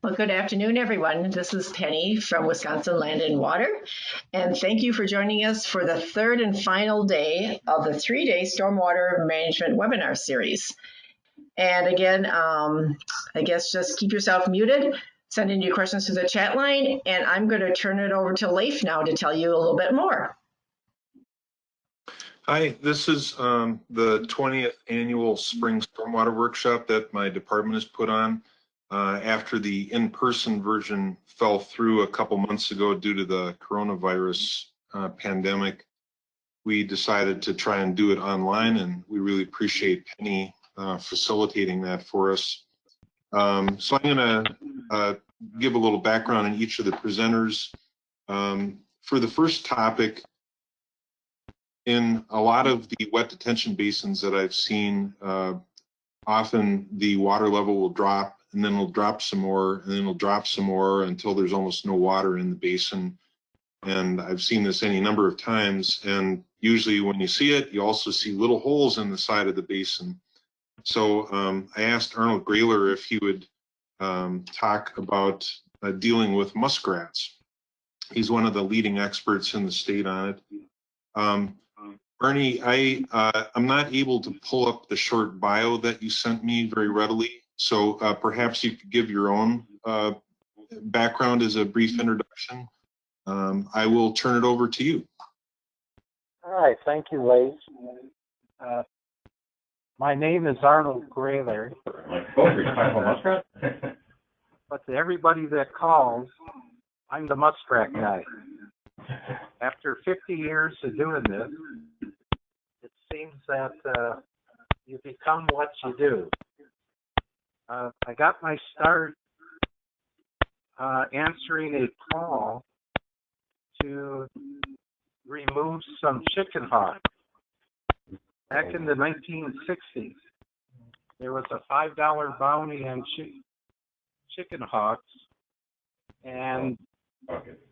Well, good afternoon, everyone. This is Penny from Wisconsin Land and Water, and thank you for joining us for the third and final day of the 3-day Stormwater Management webinar series. And again, I guess just keep yourself muted, send in your questions to the chat line, and I'm going to turn it over to Leif now to tell you a little bit more. Hi, this is the 20th annual Spring Stormwater Workshop that my department has put on. After the in-person version fell through a couple months ago due to the coronavirus pandemic, we decided to try and do it online, and we really appreciate Penny facilitating that for us. So I'm going to give a little background on each of the presenters. For the first topic, in a lot of the wet detention basins that I've seen, often the water level will drop, and then it'll drop some more, and then it'll drop some more until there's almost no water in the basin. And I've seen this any number of times, and usually when you see it, you also see little holes in the side of the basin. So I asked Arnold Grayler if he would talk about dealing with muskrats. He's one of the leading experts in the state on it. Bernie, I'm not able to pull up the short bio that you sent me very readily, so perhaps you could give your own background as a brief introduction. I will turn it over to you. All right, thank you, Leif. My name is Arnold Grayler. But to everybody that calls, I'm the muskrat guy. After 50 years of doing this, it seems that you become what you do. I got my start answering a call to remove some chicken hawks. Back in the 1960s, there was a $5 bounty on chicken hawks, and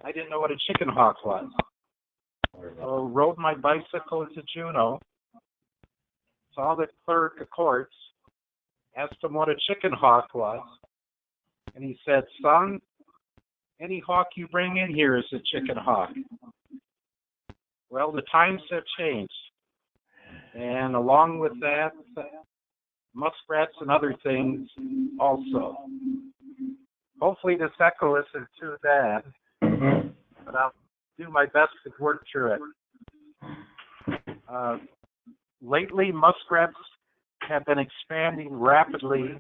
I didn't know what a chicken hawk was. So rode my bicycle to Juneau, saw the clerk of courts, asked him what a chicken hawk was, and he said, "Son, any hawk you bring in here is a chicken hawk." Well, the times have changed, and along with that, muskrats and other things also. Hopefully this echo isn't too bad, but I'll do my best to work through it. Lately, muskrats have been expanding rapidly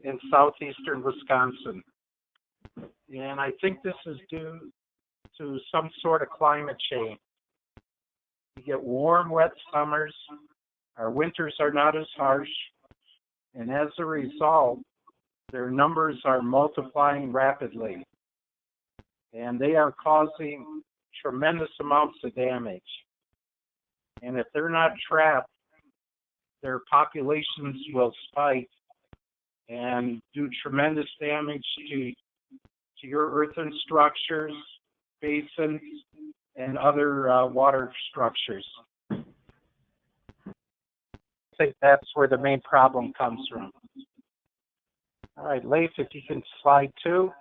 in southeastern Wisconsin. And I think this is due to some sort of climate change. We get warm, wet summers, our winters are not as harsh, and as a result, their numbers are multiplying rapidly. And they are causing tremendous amounts of damage. And if they're not trapped, their populations will spike and do tremendous damage to your earthen structures, basins, and other water structures. I think that's where the main problem comes from. All right, Leif, if you can slide 2.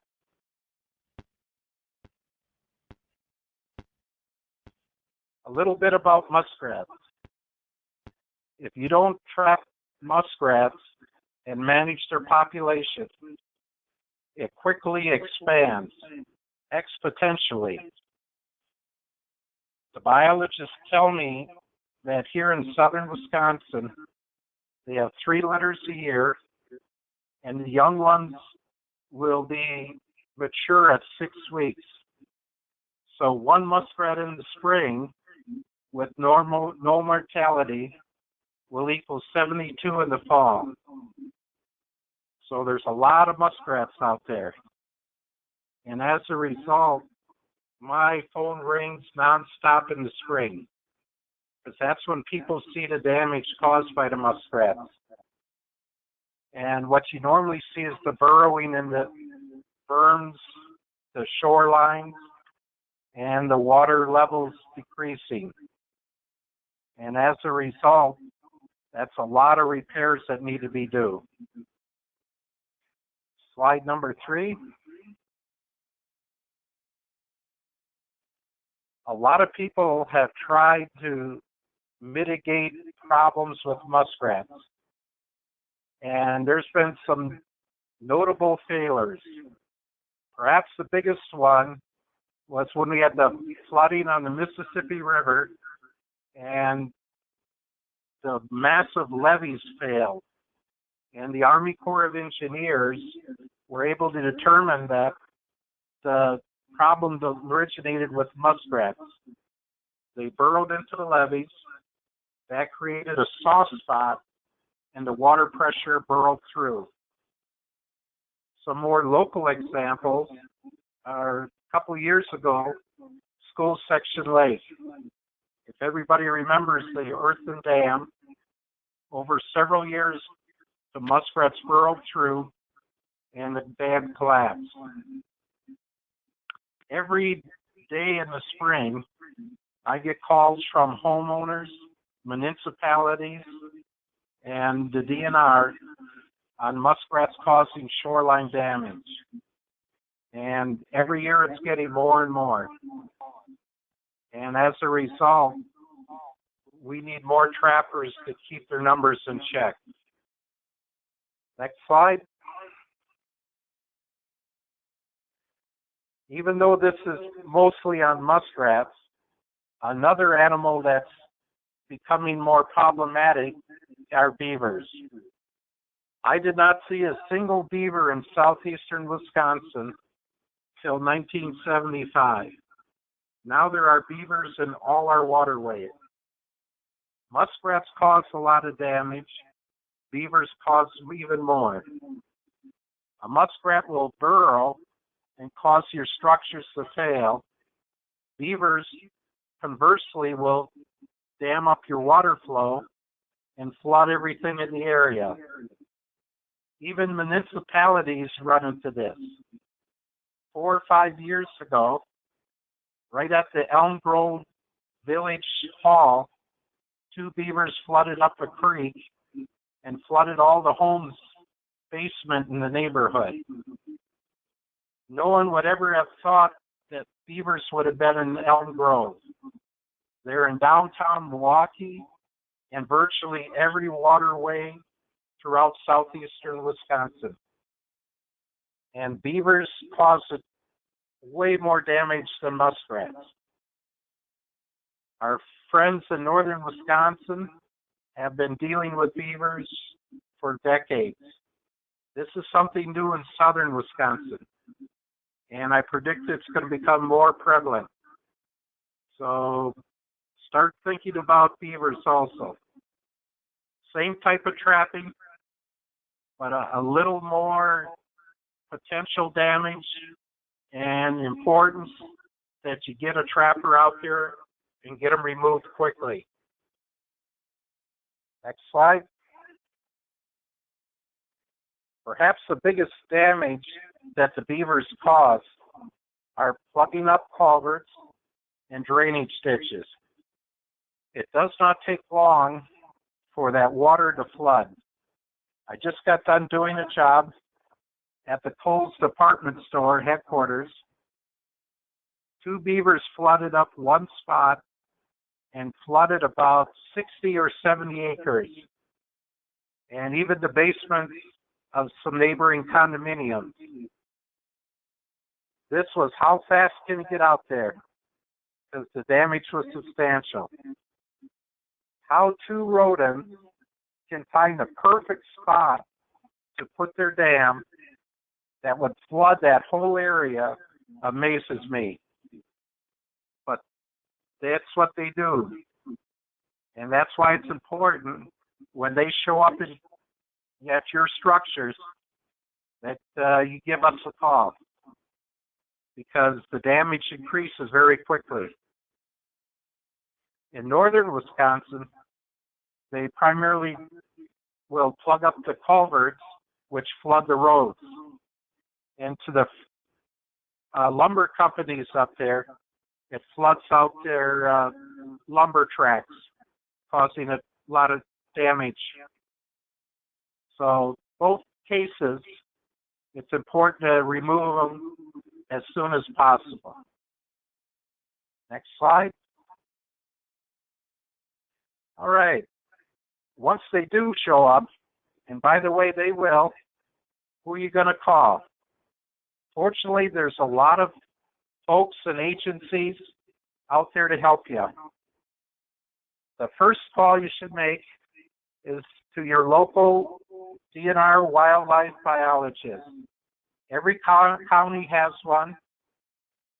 A little bit about muskrats. If you don't trap muskrats and manage their population, it quickly expands exponentially. The biologists tell me that here in southern Wisconsin, they have 3 litters a year, and the young ones will be mature at 6 weeks. So 1 muskrat in the spring with no mortality will equal 72 in the fall. So there's a lot of muskrats out there. And as a result, my phone rings nonstop in the spring, because that's when people see the damage caused by the muskrats. And what you normally see is the burrowing in the berms, the shorelines, and the water levels decreasing. And as a result, that's a lot of repairs that need to be due. Slide number 3. A lot of people have tried to mitigate problems with muskrats, and there's been some notable failures. Perhaps the biggest one was when we had the flooding on the Mississippi River and the massive levees failed. And the Army Corps of Engineers were able to determine that the problem originated with muskrats. They burrowed into the levees. That created a soft spot, and the water pressure burrowed through. Some more local examples are a couple years ago, School Section Lake. If everybody remembers the earthen dam, over several years, the muskrats burrowed through and the dam collapsed. Every day in the spring, I get calls from homeowners, municipalities, and the DNR on muskrats causing shoreline damage. And every year it's getting more and more. And as a result, we need more trappers to keep their numbers in check. Next slide. Even though this is mostly on muskrats, another animal that's becoming more problematic are beavers. I did not see a single beaver in southeastern Wisconsin till 1975. Now there are beavers in all our waterways. Muskrats cause a lot of damage. Beavers cause even more. A muskrat will burrow and cause your structures to fail. Beavers, conversely, will dam up your water flow and flood everything in the area. Even municipalities run into this. 4 or 5 years ago, right at the Elm Grove Village Hall, 2 beavers flooded up a creek and flooded all the homes' basement in the neighborhood. No one would ever have thought that beavers would have been in Elm Grove. They're in downtown Milwaukee and virtually every waterway throughout southeastern Wisconsin. And beavers cause way more damage than muskrats. Our friends in northern Wisconsin have been dealing with beavers for decades. This is something new in southern Wisconsin, and I predict it's going to become more prevalent. So start thinking about beavers also. Same type of trapping, but a little more potential damage and importance that you get a trapper out there and get them removed quickly. Next slide. Perhaps the biggest damage that the beavers cause are plugging up culverts and drainage ditches. It does not take long for that water to flood. I just got done doing a job at the Kohl's department store headquarters. 2 beavers flooded up one spot and flooded about 60 or 70 acres, and even the basement of some neighboring condominiums. This was how fast can you get out there, because the damage was substantial. How 2 rodents can find the perfect spot to put their dam that would flood that whole area amazes me. But that's what they do. And that's why it's important when they show up at your structures that you give us a call, because the damage increases very quickly. In northern Wisconsin, they primarily will plug up the culverts which flood the roads. And to the lumber companies up there, it floods out their lumber tracks, causing a lot of damage. So both cases, it's important to remove them as soon as possible. Next slide. All right. Once they do show up, and by the way, they will, who are you going to call? Fortunately, there's a lot of folks and agencies out there to help you. The first call you should make is to your local DNR wildlife biologist. Every county has one,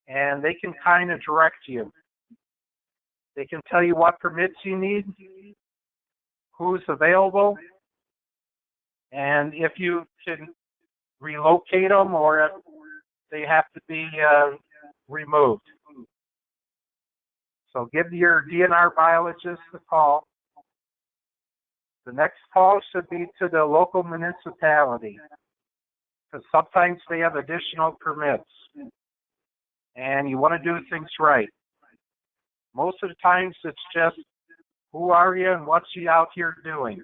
and they can kind of direct you. They can tell you what permits you need, who's available, and if you can relocate them or if they have to be removed. So give your DNR biologist a call. The next call should be to the local municipality, because sometimes they have additional permits, and you want to do things right. Most of the times it's just, who are you and what's you out here doing?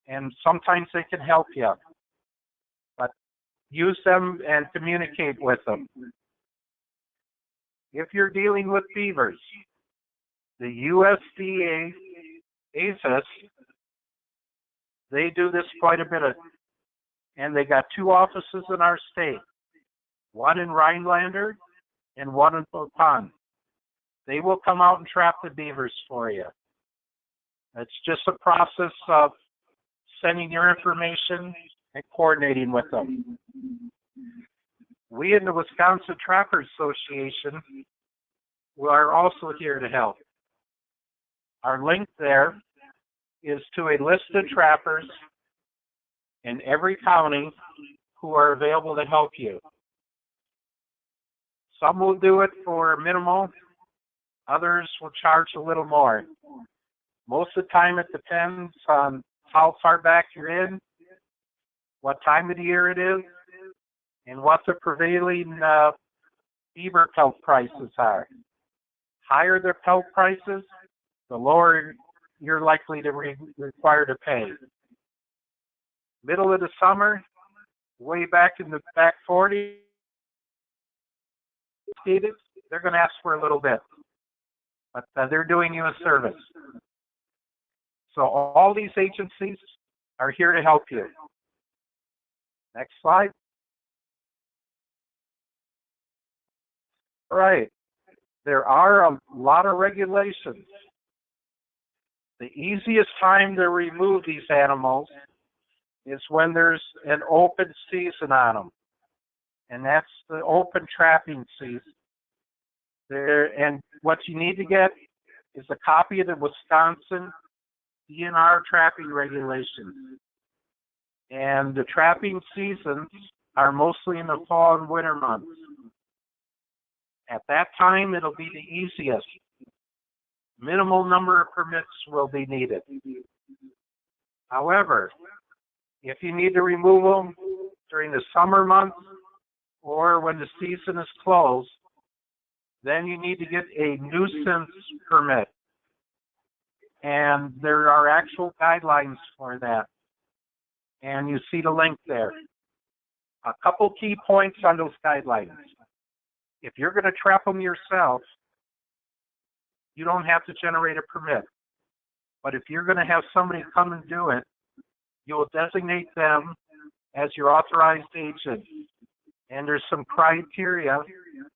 And sometimes they can help you, but use them and communicate with them. If you're dealing with beavers, the USDA APHIS, they do this quite a bit of, and they got 2 offices in our state, one in Rhinelander and one in Pond. They will come out and trap the beavers for you. It's just a process of sending your information and coordinating with them. We in the Wisconsin Trappers Association are also here to help. Our link there is to a list of trappers in every county who are available to help you. Some will do it for minimal, others will charge a little more. Most of the time it depends on how far back you're in, what time of the year it is, and what the prevailing beaver pelt prices are. Higher the pelt prices, the lower you're likely to require to pay. Middle of the summer, way back in the back 40s, they're going to ask for a little bit, but they're doing you a service. So all these agencies are here to help you. Next slide. All right. There are a lot of regulations. The easiest time to remove these animals is when there's an open season on them, and that's the open trapping season. And what you need to get is a copy of the Wisconsin DNR trapping regulations. And the trapping seasons are mostly in the fall and winter months. At that time, it'll be the easiest. Minimal number of permits will be needed. However, if you need to remove them during the summer months or when the season is closed, then you need to get a nuisance permit. And there are actual guidelines for that. And you see the link there. A couple key points on those guidelines. If you're going to trap them yourself, you don't have to generate a permit. But if you're going to have somebody come and do it, you will designate them as your authorized agent. And there's some criteria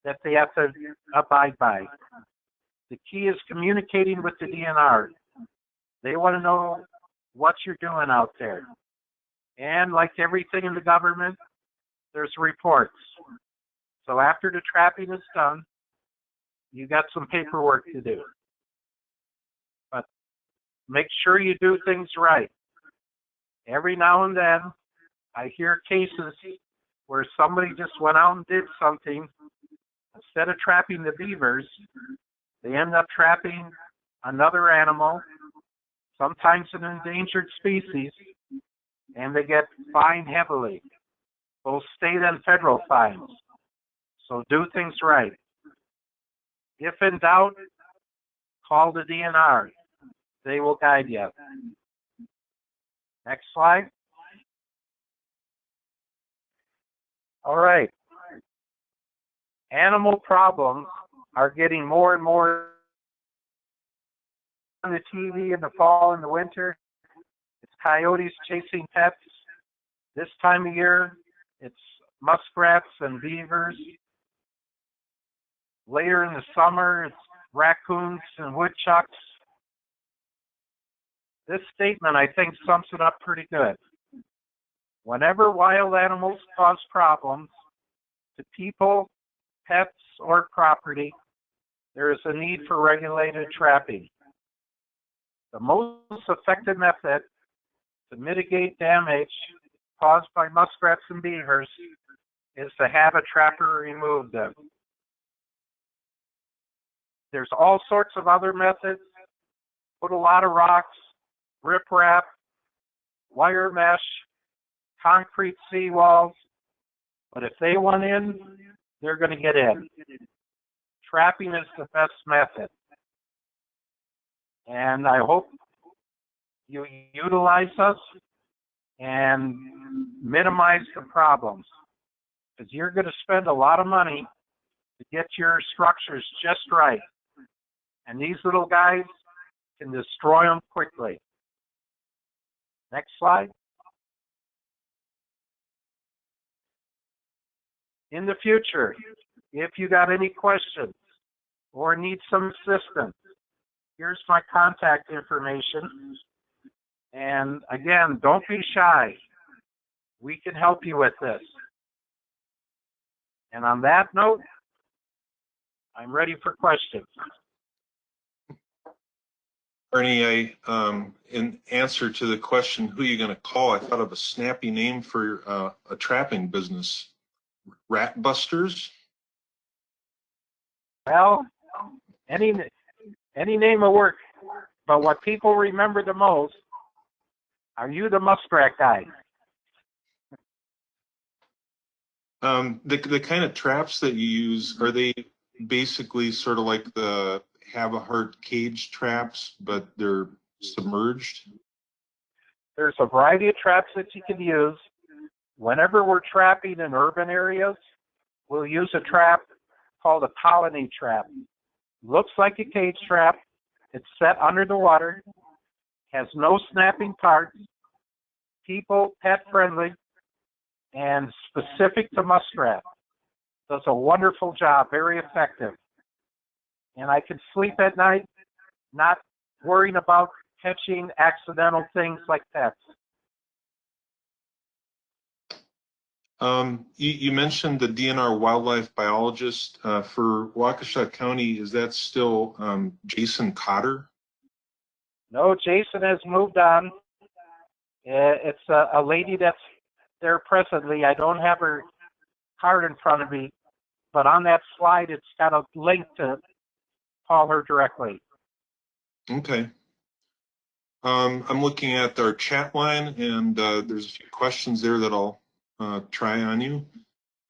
that they have to abide by. The key is communicating with the DNR. They want to know what you're doing out there. And like everything in the government, there's reports. So after the trapping is done, you got some paperwork to do. But make sure you do things right. Every now and then, I hear cases where somebody just went out and did something. Instead of trapping the beavers, they end up trapping another animal, sometimes an endangered species, and they get fined heavily, both state and federal fines. So do things right. If in doubt, call the DNR. They will guide you. Next slide. All right. Animal problems are getting more and more on the TV in the fall and the winter. It's coyotes chasing pets. This time of year, it's muskrats and beavers. Later in the summer, it's raccoons and woodchucks. This statement, I think, sums it up pretty good. Whenever wild animals cause problems to people, pets, or property, there is a need for regulated trapping. The most effective method to mitigate damage caused by muskrats and beavers is to have a trapper remove them. There's all sorts of other methods. Put a lot of rocks, riprap, wire mesh, concrete seawalls, but if they want in, they're going to get in. Trapping is the best method. And I hope you utilize us and minimize the problems, because you're going to spend a lot of money to get your structures just right. And these little guys can destroy them quickly. Next slide. In the future, if you got any questions or need some assistance, here's my contact information. And again, don't be shy. We can help you with this. And on that note, I'm ready for questions. Ernie, in answer to the question, who are you going to call? I thought of a snappy name for a trapping business. Rat Busters? Well, any name will work, but what people remember the most, are you the muskrat guy? The kind of traps that you use, are they basically sort of like the have a heart cage traps, but they're submerged? There's a variety of traps that you can use. Whenever we're trapping in urban areas, we'll use a trap called a colony trap. Looks like a cage trap. It's set under the water, has no snapping parts, people, pet friendly, and specific to muskrat. Does a wonderful job, very effective. And I can sleep at night not worrying about catching accidental things like pets. You mentioned the DNR wildlife biologist for Waukesha County. Is that still Jason Cotter? No, Jason has moved on. It's a lady that's there presently. I don't have her card in front of me, but on that slide, it's got a link to call her directly. Okay. I'm looking at our chat line, and there's a few questions there that I'll try on you.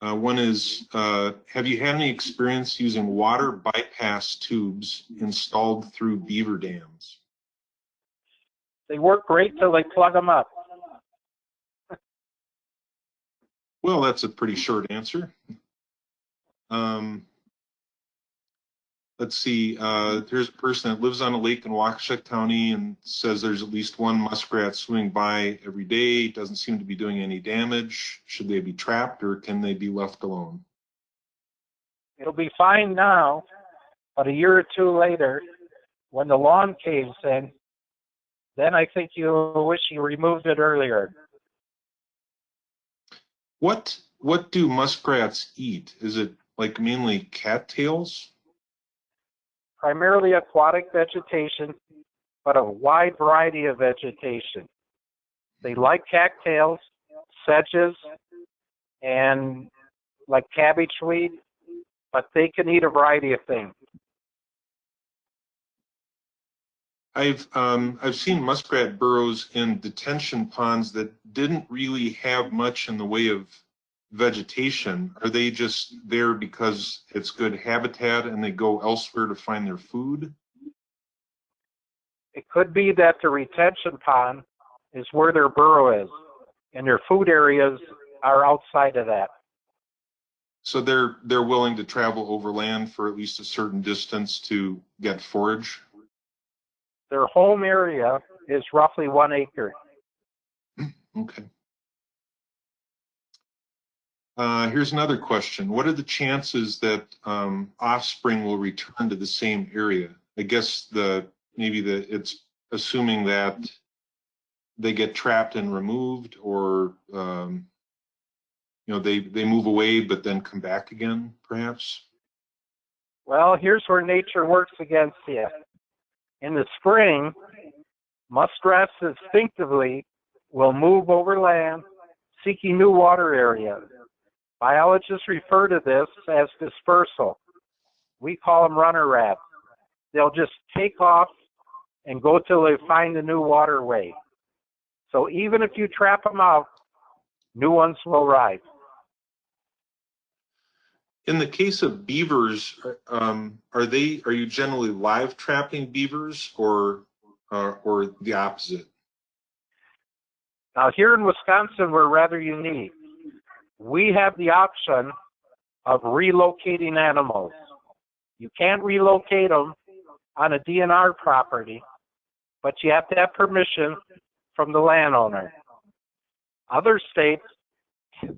One is, have you had any experience using water bypass tubes installed through beaver dams? They work great till they plug them up. Well, that's a pretty short answer. Let's see, there's a person that lives on a lake in Waukesha County and says there's at least one muskrat swimming by every day. Doesn't seem to be doing any damage. Should they be trapped or can they be left alone? It'll be fine now, but a year or two later, when the lawn caves in, then I think you'll wish you removed it earlier. What do muskrats eat? Is it like mainly cattails? Primarily aquatic vegetation, but a wide variety of vegetation. They like cattails, sedges, and like cabbage weed, but they can eat a variety of things. I've seen muskrat burrows in detention ponds that didn't really have much in the way of vegetation. Are they just there because it's good habitat and they go elsewhere to find their food? It could be that the retention pond is where their burrow is, and their food areas are outside of that. So they're willing to travel overland for at least a certain distance to get forage? Their home area is roughly 1 acre. Okay. Here's another question. What are the chances that offspring will return to the same area? I guess it's assuming that they get trapped and removed, or they move away but then come back again, perhaps. Well, here's where nature works against you. In the spring, muskrats instinctively will move overland, seeking new water areas. Biologists refer to this as dispersal. We call them runner rats. They'll just take off and go till they find a new waterway. So even if you trap them out, new ones will arrive. In the case of beavers, are you generally live trapping beavers, or the opposite? Now here in Wisconsin, we're rather unique. We have the option of relocating animals. You can't relocate them on a DNR property, but you have to have permission from the landowner. Other states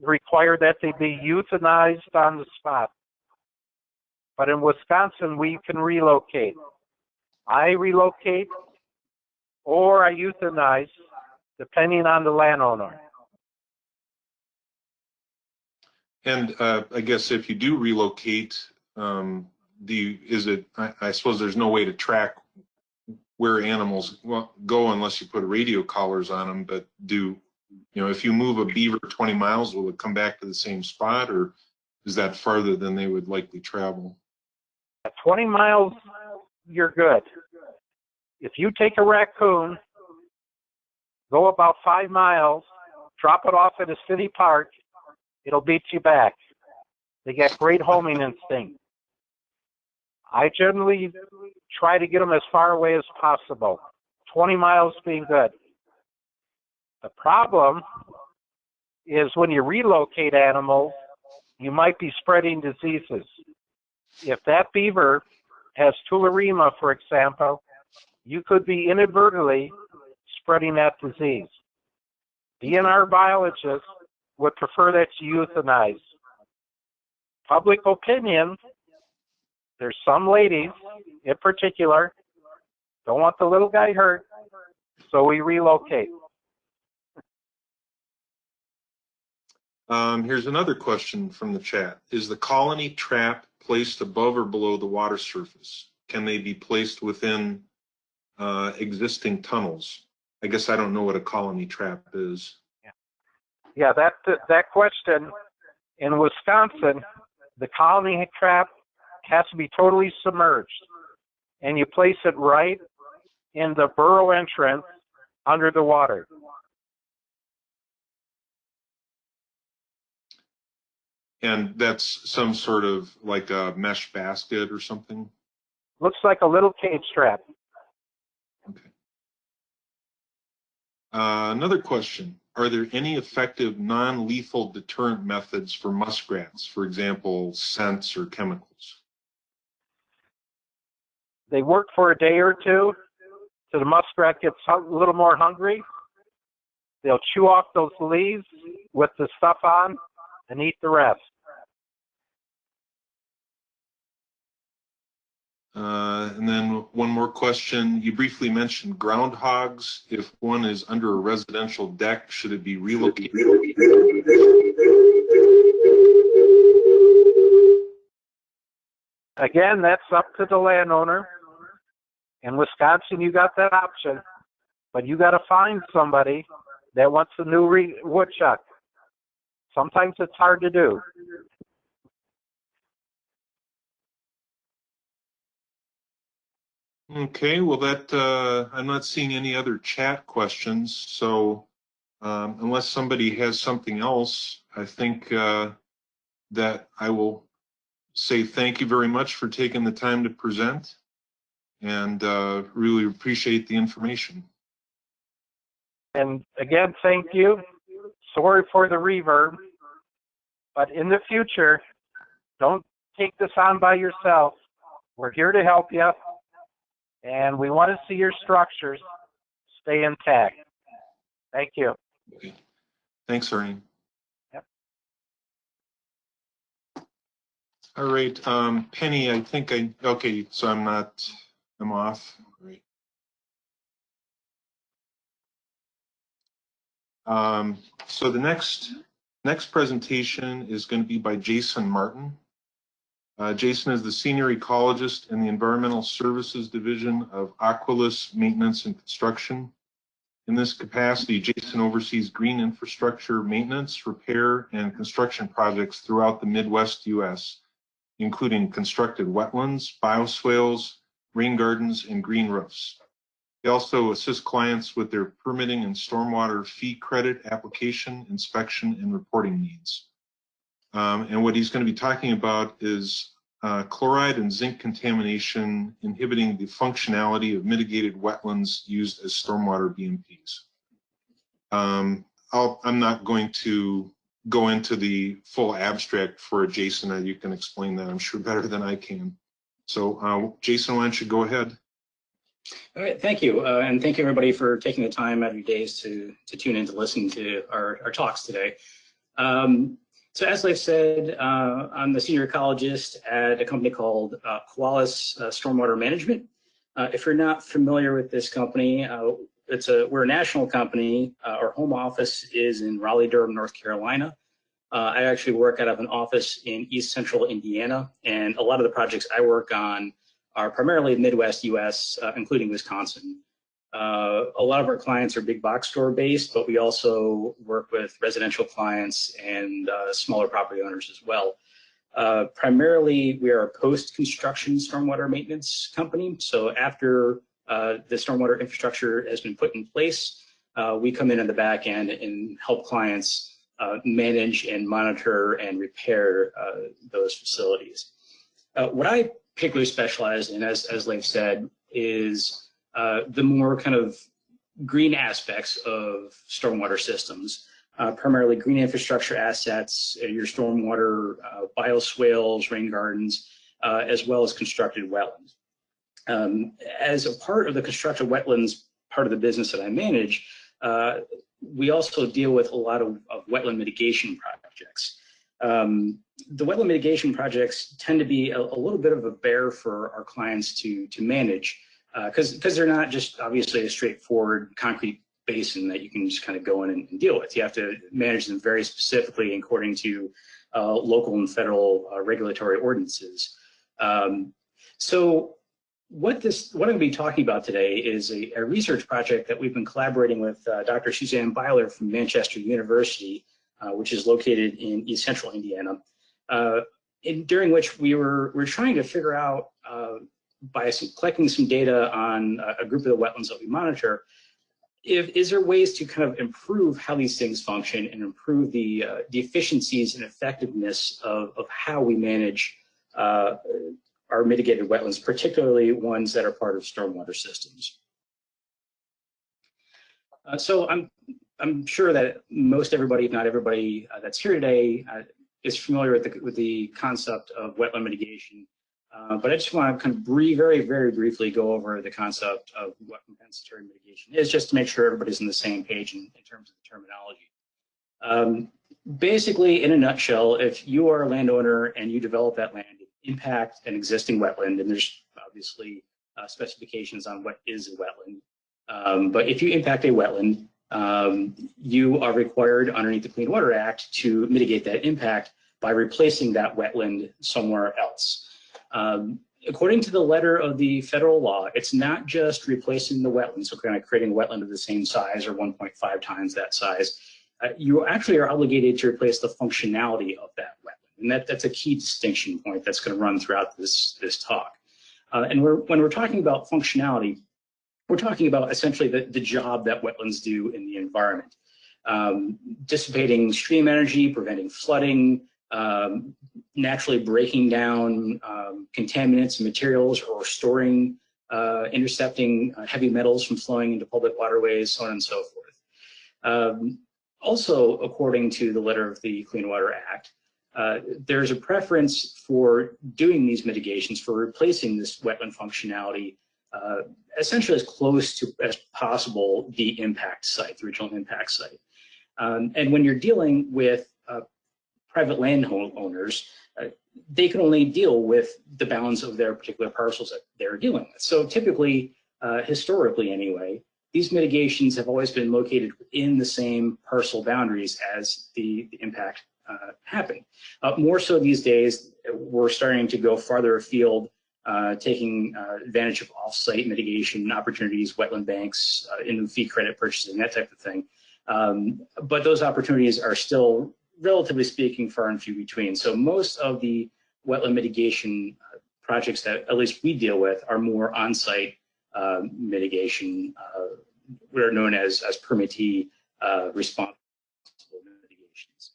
require that they be euthanized on the spot. But in Wisconsin, we can relocate. I relocate or I euthanize, depending on the landowner. And I guess if you do relocate, I suppose there's no way to track where animals go unless you put radio collars on them, but if you move a beaver 20 miles, will it come back to the same spot, or is that farther than they would likely travel? At 20 miles, you're good. If you take a raccoon, go about 5 miles, drop it off at a city park, it'll beat you back. They get great homing instinct. I generally try to get them as far away as possible, 20 miles being good. The problem is when you relocate animals, you might be spreading diseases. If that beaver has tularemia, for example, you could be inadvertently spreading that disease. DNR biologists would prefer that you euthanize. Public opinion, there's some ladies in particular, don't want the little guy hurt, so we relocate. Here's another question from the chat. Is the colony trap placed above or below the water surface? Can they be placed within existing tunnels? I guess I don't know what a colony trap is. Yeah, that question, in Wisconsin, the colony trap has to be totally submerged, and you place it right in the burrow entrance under the water. And that's some sort of like a mesh basket or something? Looks like a little cage trap. Okay. Another question. Are there any effective non-lethal deterrent methods for muskrats, for example, scents or chemicals? They work for a day or two, so the muskrat gets a little more hungry. They'll chew off those leaves with the stuff on and eat the rest. And then one more question. You briefly mentioned groundhogs. If one is under a residential deck, should it be relocated? Again, that's up to the landowner. In Wisconsin, you got that option, but you got to find somebody that wants a new woodchuck. Sometimes it's hard to do. Okay, well I'm not seeing any other chat questions, so unless somebody has something else, I think that I will say thank you very much for taking the time to present, and really appreciate the information. And again, thank you. Sorry for the reverb, but in the future, don't take this on by yourself. We're here to help you, and we want to see your structures stay intact. Thank you. Okay. Thanks, Ernie. Yep. All right, Penny, I think okay, so I'm off. All right. So the next presentation is going to be by Jason Martin. Jason is the Senior Ecologist in the Environmental Services Division of Aquilus Maintenance and Construction. In this capacity, Jason oversees green infrastructure maintenance, repair, and construction projects throughout the Midwest U.S., including constructed wetlands, bioswales, rain gardens, and green roofs. He also assists clients with their permitting and stormwater fee credit application, inspection, and reporting needs. And what he's going to be talking about is chloride and zinc contamination inhibiting the functionality of mitigated wetlands used as stormwater BMPs. I'm not going to go into the full abstract for Jason. You can explain that, I'm sure, better than I can. So Jason, why don't you go ahead? All right, thank you. And thank you everybody for taking the time out of your days to tune in to listen to our talks today. So as Leif said, I'm the senior ecologist at a company called Aquilus Stormwater Management. If you're not familiar with this company, we're a national company. Our home office is in Raleigh-Durham, North Carolina. I actually work out of an office in East Central Indiana, and a lot of the projects I work on are primarily Midwest U.S., including Wisconsin. A lot of our clients are big box store based, but we also work with residential clients and smaller property owners as well. Primarily, we are a post-construction stormwater maintenance company. So after the stormwater infrastructure has been put in place, we come in the back end and help clients manage and monitor and repair those facilities. What I particularly specialize in, as Leif said, is the more kind of green aspects of stormwater systems, primarily green infrastructure assets, your stormwater, bioswales, rain gardens, as well as constructed wetlands. As a part of the constructed wetlands part of the business that I manage, we also deal with a lot of wetland mitigation projects. The wetland mitigation projects tend to be a little bit of a bear for our clients to manage, because they're not just obviously a straightforward concrete basin that you can just kind of go in and deal with. You have to manage them very specifically according to local and federal regulatory ordinances. So what I'm going to be talking about today is a research project that we've been collaborating with Dr. Suzanne Byler from Manchester University, which is located in East Central Indiana, during which we're trying to figure out, by collecting some data on a group of the wetlands that we monitor, is there ways to kind of improve how these things function and improve the efficiencies and effectiveness of how we manage our mitigated wetlands, particularly ones that are part of stormwater systems. So I'm sure that most everybody, if not everybody that's here today, is familiar with the concept of wetland mitigation. But I just want to kind of very, very briefly go over the concept of what compensatory mitigation is, just to make sure everybody's on the same page in terms of the terminology. Basically, in a nutshell, if you are a landowner and you develop that land, impact an existing wetland, and there's obviously specifications on what is a wetland. But if you impact a wetland, you are required underneath the Clean Water Act to mitigate that impact by replacing that wetland somewhere else. According to the letter of the federal law, it's not just replacing the wetland, so kind of creating a wetland of the same size or 1.5 times that size. You actually are obligated to replace the functionality of that wetland. And that's a key distinction point that's going to run throughout this talk. And when we're talking about functionality, we're talking about essentially the job that wetlands do in the environment. Dissipating stream energy, preventing flooding, naturally breaking down contaminants and materials, or storing, intercepting heavy metals from flowing into public waterways, so on and so forth. Also, according to the letter of the Clean Water Act, there's a preference for doing these mitigations, for replacing this wetland functionality essentially as close to as possible the impact site, the original impact site. And when you're dealing with private landowners, they can only deal with the bounds of their particular parcels that they're dealing with. So typically, historically anyway, these mitigations have always been located within the same parcel boundaries as the impact happened. More so these days, we're starting to go farther afield, taking advantage of off-site mitigation opportunities, wetland banks, in-fee credit purchasing, that type of thing. But those opportunities are still, relatively speaking, far and few between. So most of the wetland mitigation projects that at least we deal with are more on-site mitigation, what are known as permittee responsible mitigations.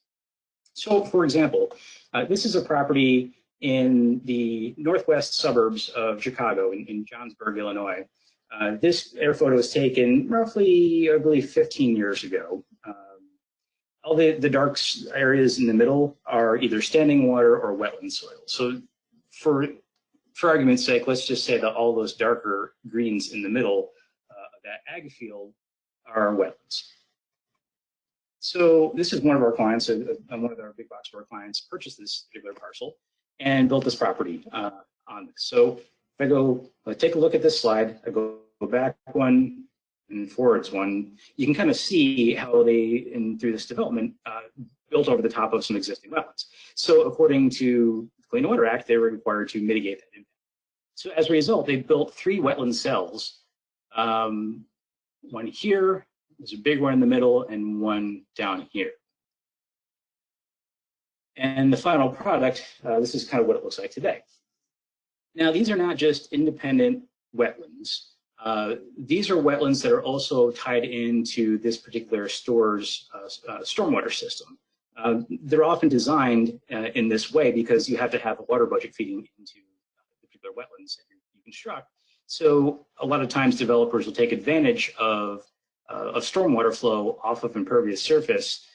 So, for example, this is a property in the northwest suburbs of Chicago, in Johnsburg, Illinois. This air photo was taken roughly, I believe, 15 years ago. All the dark areas in the middle are either standing water or wetland soil. So for argument's sake, let's just say that all those darker greens in the middle of that ag field are wetlands. So this is one of our clients, one of our big box store clients purchased this particular parcel and built this property on this. So if I go take a look at this slide, I go back one and forwards one, you can kind of see how they, through this development, built over the top of some existing wetlands. So according to the Clean Water Act, they were required to mitigate that impact. So as a result, they built 3 wetland cells, one here, there's a big one in the middle, and one down here. And the final product, this is kind of what it looks like today. Now, these are not just independent wetlands. These are wetlands that are also tied into this particular store's stormwater system. They're often designed in this way because you have to have a water budget feeding into the particular wetlands that you construct. So a lot of times developers will take advantage of stormwater flow off of impervious surface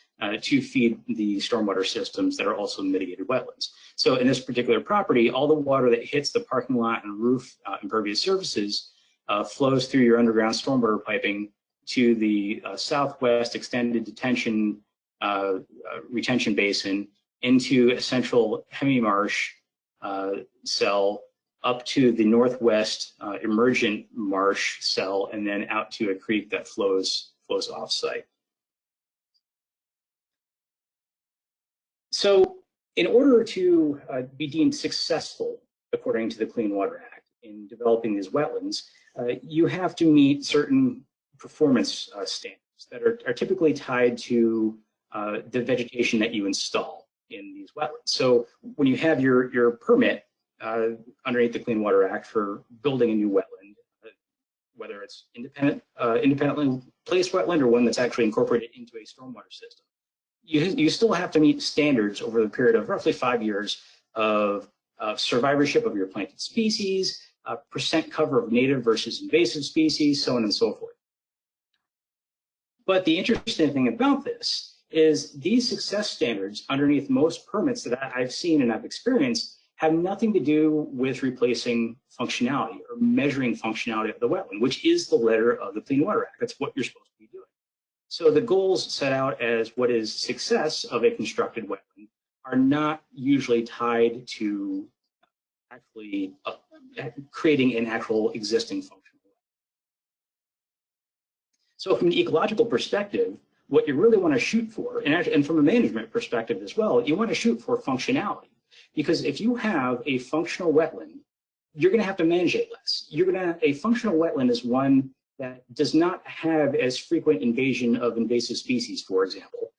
to feed the stormwater systems that are also mitigated wetlands. So in this particular property, all the water that hits the parking lot and roof impervious surfaces flows through your underground stormwater piping to the southwest extended detention retention basin into a central hemimarsh cell up to the northwest emergent marsh cell, and then out to a creek that flows off-site. So in order to be deemed successful, according to the Clean Water Act, in developing these wetlands, you have to meet certain performance standards that are typically tied to the vegetation that you install in these wetlands. So when you have your permit underneath the Clean Water Act for building a new wetland, whether it's independently placed wetland or one that's actually incorporated into a stormwater system, you still have to meet standards over the period of roughly 5 years of survivorship of your planted species, percent cover of native versus invasive species, so on and so forth. But the interesting thing about this is these success standards underneath most permits that I've seen and I've experienced have nothing to do with replacing functionality or measuring functionality of the wetland, which is the letter of the Clean Water Act. That's what you're supposed to be doing. So the goals set out as what is success of a constructed wetland are not usually tied to actually creating an actual existing functional wetland. So from the ecological perspective, what you really want to shoot for, and from a management perspective as well, you want to shoot for functionality. Because if you have a functional wetland, you're going to have to manage it less. A functional wetland is one that does not have as frequent invasion of invasive species, for example,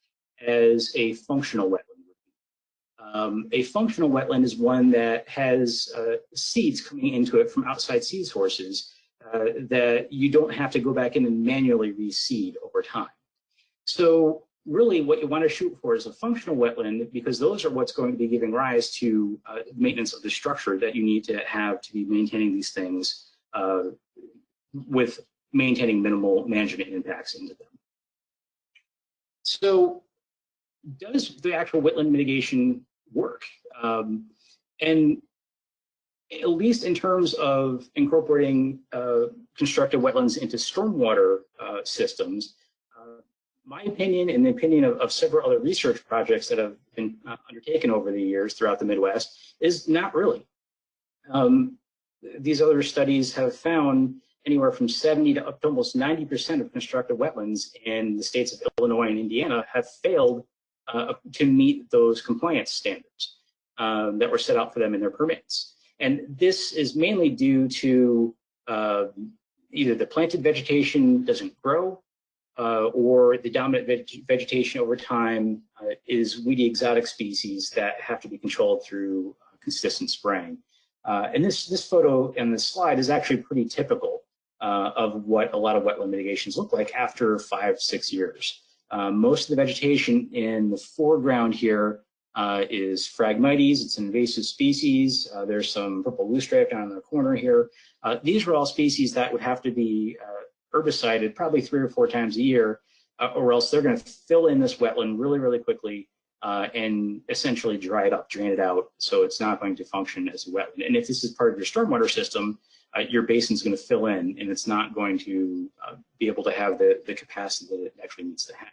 as a functional wetland would be. A functional wetland is one that has seeds coming into it from outside seed sources that you don't have to go back in and manually reseed over time. So really what you want to shoot for is a functional wetland, because those are what's going to be giving rise to maintenance of the structure that you need to have to be maintaining these things with maintaining minimal management impacts into them. So does the actual wetland mitigation work. And at least in terms of incorporating constructed wetlands into stormwater systems, my opinion and the opinion of several other research projects that have been undertaken over the years throughout the Midwest is not really. These other studies have found anywhere from 70 to up to almost 90% of constructed wetlands in the states of Illinois and Indiana have failed to meet those compliance standards that were set out for them in their permits. And this is mainly due to either the planted vegetation doesn't grow, or the dominant vegetation over time is weedy exotic species that have to be controlled through consistent spraying. And this photo and this slide is actually pretty typical of what a lot of wetland mitigations look like after 5-6 years. Most of the vegetation in the foreground here is Phragmites. It's an invasive species. There's some purple loosestrife down in the corner here. These are all species that would have to be herbicided probably 3 or 4 times a year, or else they're going to fill in this wetland really, really quickly and essentially dry it up, drain it out, so it's not going to function as a wetland. And if this is part of your stormwater system, your basin's going to fill in, and it's not going to be able to have the capacity that it actually needs to have.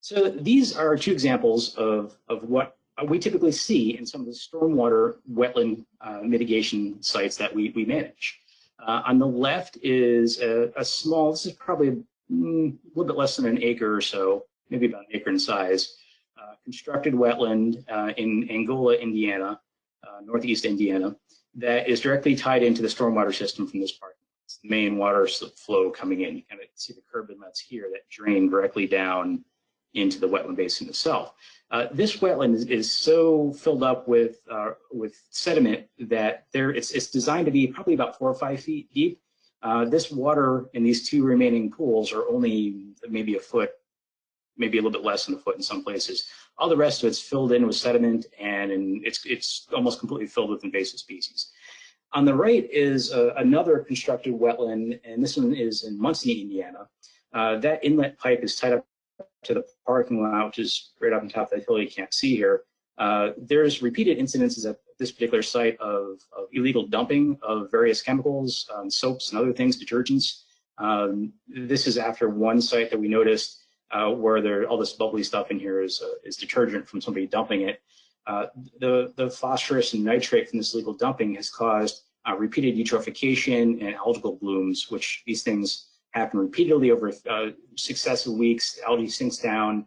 So these are 2 examples of what we typically see in some of the stormwater wetland mitigation sites that we manage. On the left is a small, this is probably a little bit less than an acre or so, maybe about an acre in size, constructed wetland in Angola, Indiana, northeast Indiana, that is directly tied into the stormwater system from this part. It's the main water flow coming in. You kind of see the curb inlets here that drain directly down into the wetland basin itself. This wetland is so filled up with sediment that it's designed to be probably about 4 or 5 feet deep. This water in these 2 remaining pools are only maybe a foot, maybe a little bit less than a foot in some places. All the rest of it's filled in with sediment, and it's almost completely filled with invasive species. On the right is another constructed wetland, and this one is in Muncie, Indiana. That inlet pipe is tied up to the parking lot, which is right up on top of the hill you can't see here. There's repeated incidences at this particular site of illegal dumping of various chemicals, soaps and other things, detergents. This is after one site that we noticed where all this bubbly stuff in here is detergent from somebody dumping it. The phosphorus and nitrate from this illegal dumping has caused repeated eutrophication and algal blooms, which these things happen repeatedly over successive weeks. Algae sinks down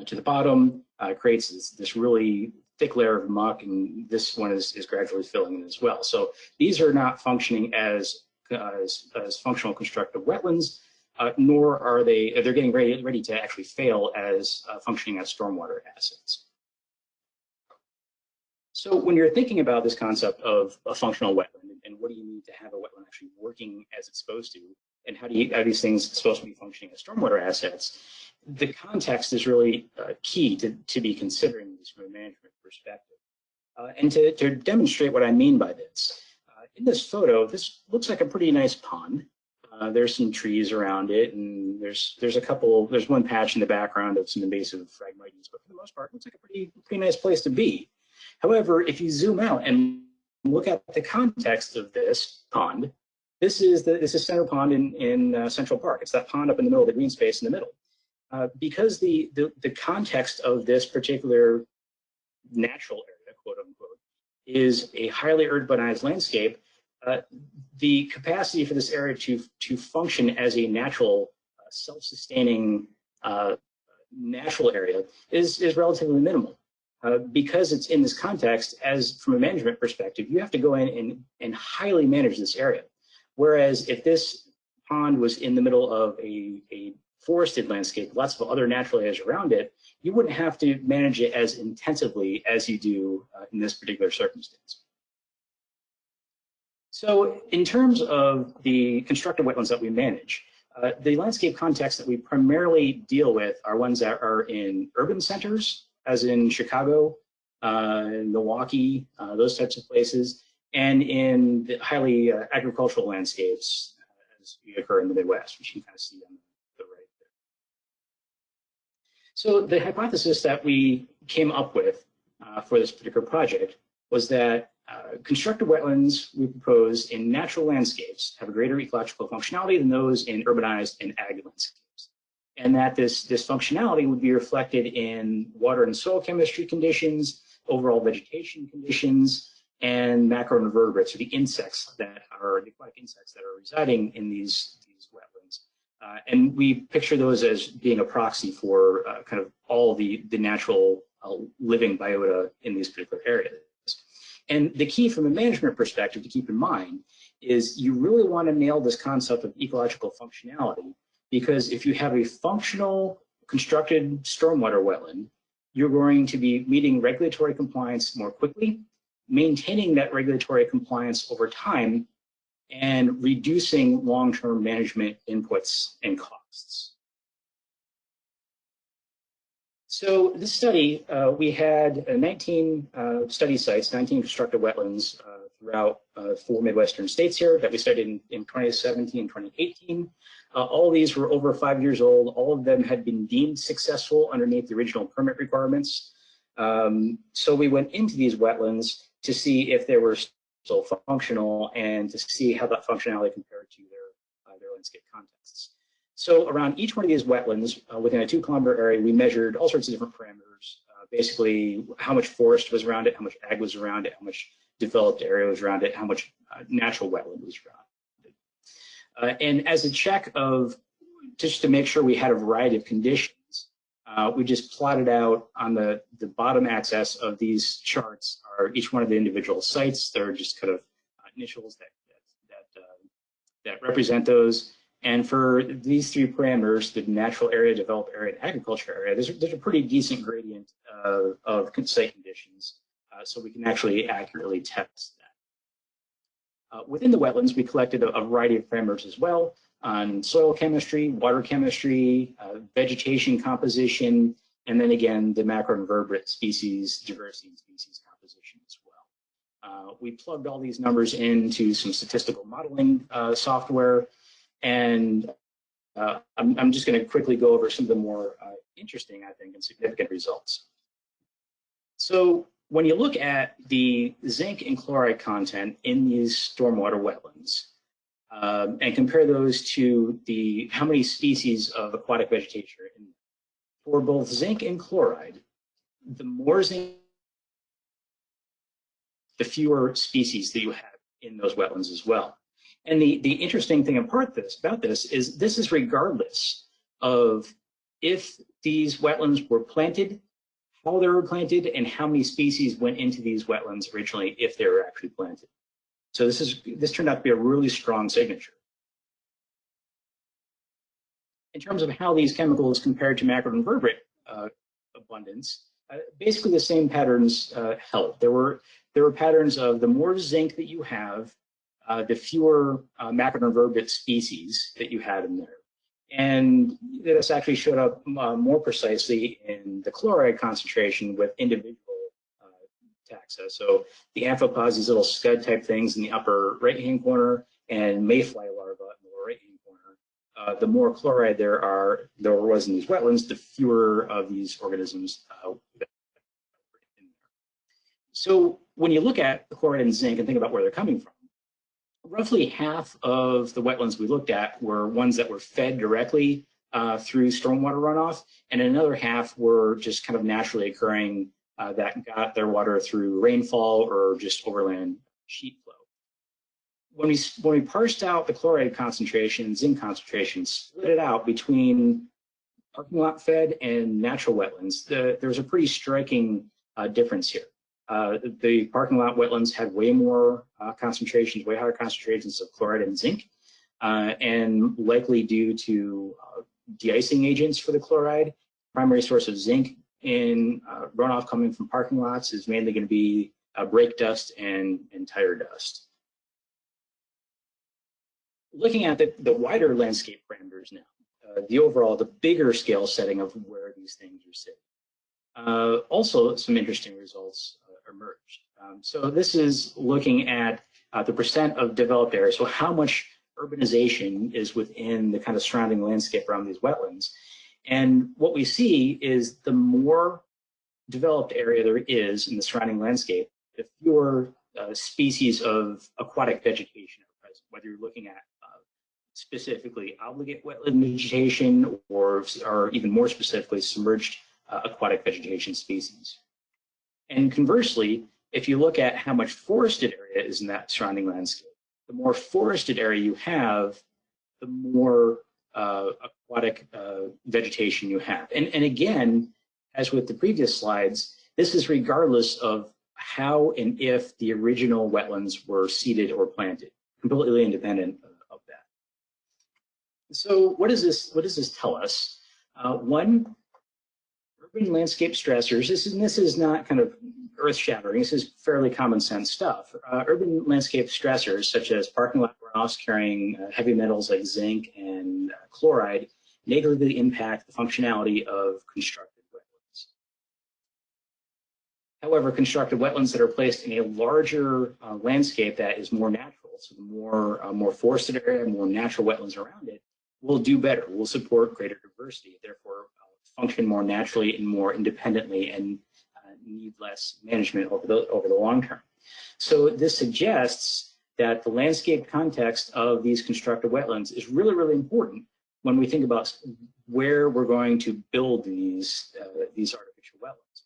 to the bottom, creates this really thick layer of muck, and this one is gradually filling in as well. So these are not functioning as functional constructive wetlands, nor are they're getting ready to actually fail as functioning as stormwater assets. So when you're thinking about this concept of a functional wetland and what do you need to have a wetland actually working as it's supposed to, and how are these things supposed to be functioning as stormwater assets, the context is really key to be considering this from a management perspective. And to demonstrate what I mean by this, in this photo, this looks like a pretty nice pond. There's some trees around it, and there's one patch in the background of some invasive Phragmites, but for the most part, it looks like a pretty nice place to be. However, if you zoom out and look at the context of this pond, this is Center Pond in Central Park. It's that pond up in the middle of the green space in the middle. Because the context of this particular natural area, quote unquote, is a highly urbanized landscape, the capacity for this area to function as a natural, self-sustaining natural area is relatively minimal. Because it's in this context, from a management perspective, you have to go in and highly manage this area. Whereas if this pond was in the middle of a forested landscape, lots of other natural areas around it, you wouldn't have to manage it as intensively as you do in this particular circumstance. So in terms of the constructed wetlands that we manage, the landscape context that we primarily deal with are ones that are in urban centers, as in Chicago, Milwaukee, those types of places, and in the highly agricultural landscapes as we occur in the Midwest, which you can kind of see on the right So the hypothesis that we came up with for this particular project was that constructed wetlands we propose in natural landscapes have a greater ecological functionality than those in urbanized and ag landscapes. And that this functionality would be reflected in water and soil chemistry conditions, overall vegetation conditions, and macroinvertebrates, or the insects that are, the aquatic insects that are residing in these wetlands. And we picture those as being a proxy for kind of all the natural living biota in these particular areas. And the key from a management perspective to keep in mind is you really want to nail this concept of ecological functionality, because if you have a functional constructed stormwater wetland, you're going to be meeting regulatory compliance more quickly, maintaining that regulatory compliance over time, and reducing long-term management inputs and costs. So this study, we had 19 study sites, 19 constructed wetlands throughout 4 Midwestern states here that we studied in 2017 and 2018. All these were over 5 years old. All of them had been deemed successful underneath the original permit requirements. So we went into these wetlands to see if they were still functional and to see how that functionality compared to their landscape contexts. So around each one of these wetlands, within a 2-kilometer area, we measured all sorts of different parameters. Basically, how much forest was around it, how much ag was around it, how much developed area was around it, how much natural wetland was around it. And as a check of, just to make sure we had a variety of conditions, we just plotted out on the bottom axis of these charts are each one of the individual sites. They're just kind of initials that represent those. And for these 3 parameters, the natural area, developed area, and agriculture area, there's a pretty decent gradient of site conditions, so we can actually accurately test that. Within the wetlands, we collected a variety of parameters as well on soil chemistry, water chemistry, vegetation composition, and then again, the macroinvertebrate species diversity and species composition as well. We plugged all these numbers into some statistical modeling software, and I'm just going to quickly go over some of the more interesting, I think, and significant results. So when you look at the zinc and chloride content in these stormwater wetlands and compare those to how many species of aquatic vegetation are in them, for both zinc and chloride, the more zinc, the fewer species that you have in those wetlands as well. And the interesting thing about this is regardless of if these wetlands were planted, how they were planted, and how many species went into these wetlands originally if they were actually planted. So this turned out to be a really strong signature. In terms of how these chemicals compared to macroinvertebrate abundance, basically the same patterns held. There were patterns of the more zinc that you have, the fewer macroinvertebrate species that you had in there. And this actually showed up more precisely in the chloride concentration with individual taxa. So the amphipods, these little scud type things in the upper right-hand corner, and mayfly larvae in the lower right-hand corner. The more chloride there was in these wetlands, the fewer of these organisms that were in there. So when you look at the chloride and zinc and think about where they're coming from, roughly half of the wetlands we looked at were ones that were fed directly through stormwater runoff, and another half were just kind of naturally occurring that got their water through rainfall or just overland sheet flow. When we parsed out the chloride concentration and zinc concentration, split it out between parking lot fed and natural wetlands, there's a pretty striking difference here. The parking lot wetlands had way more concentrations, way higher concentrations of chloride and zinc, and likely due to de-icing agents for the chloride. Primary source of zinc in runoff coming from parking lots is mainly going to be brake dust and tire dust. Looking at the wider landscape parameters now, the bigger scale setting of where these things are sitting. Also, some interesting results emerged. So this is looking at the percent of developed area, so how much urbanization is within the kind of surrounding landscape around these wetlands. And what we see is the more developed area there is in the surrounding landscape, the fewer species of aquatic vegetation are present, whether you're looking at specifically obligate wetland vegetation or even more specifically submerged aquatic vegetation species. And conversely, if you look at how much forested area is in that surrounding landscape, the more forested area you have, the more aquatic vegetation you have. And again, as with the previous slides, this is regardless of how and if the original wetlands were seeded or planted, completely independent of that. So what does this tell us? One, urban landscape stressors, this is not kind of earth-shattering, this is fairly common sense stuff. Urban landscape stressors such as parking lot runoffs carrying heavy metals like zinc and chloride negatively impact the functionality of constructed wetlands. However, constructed wetlands that are placed in a larger landscape that is more natural, so the more forested area, more natural wetlands around it, will do better, will support greater diversity, therefore function more naturally and more independently and need less management over the long term. So this suggests that the landscape context of these constructed wetlands is really, really important when we think about where we're going to build these artificial wetlands.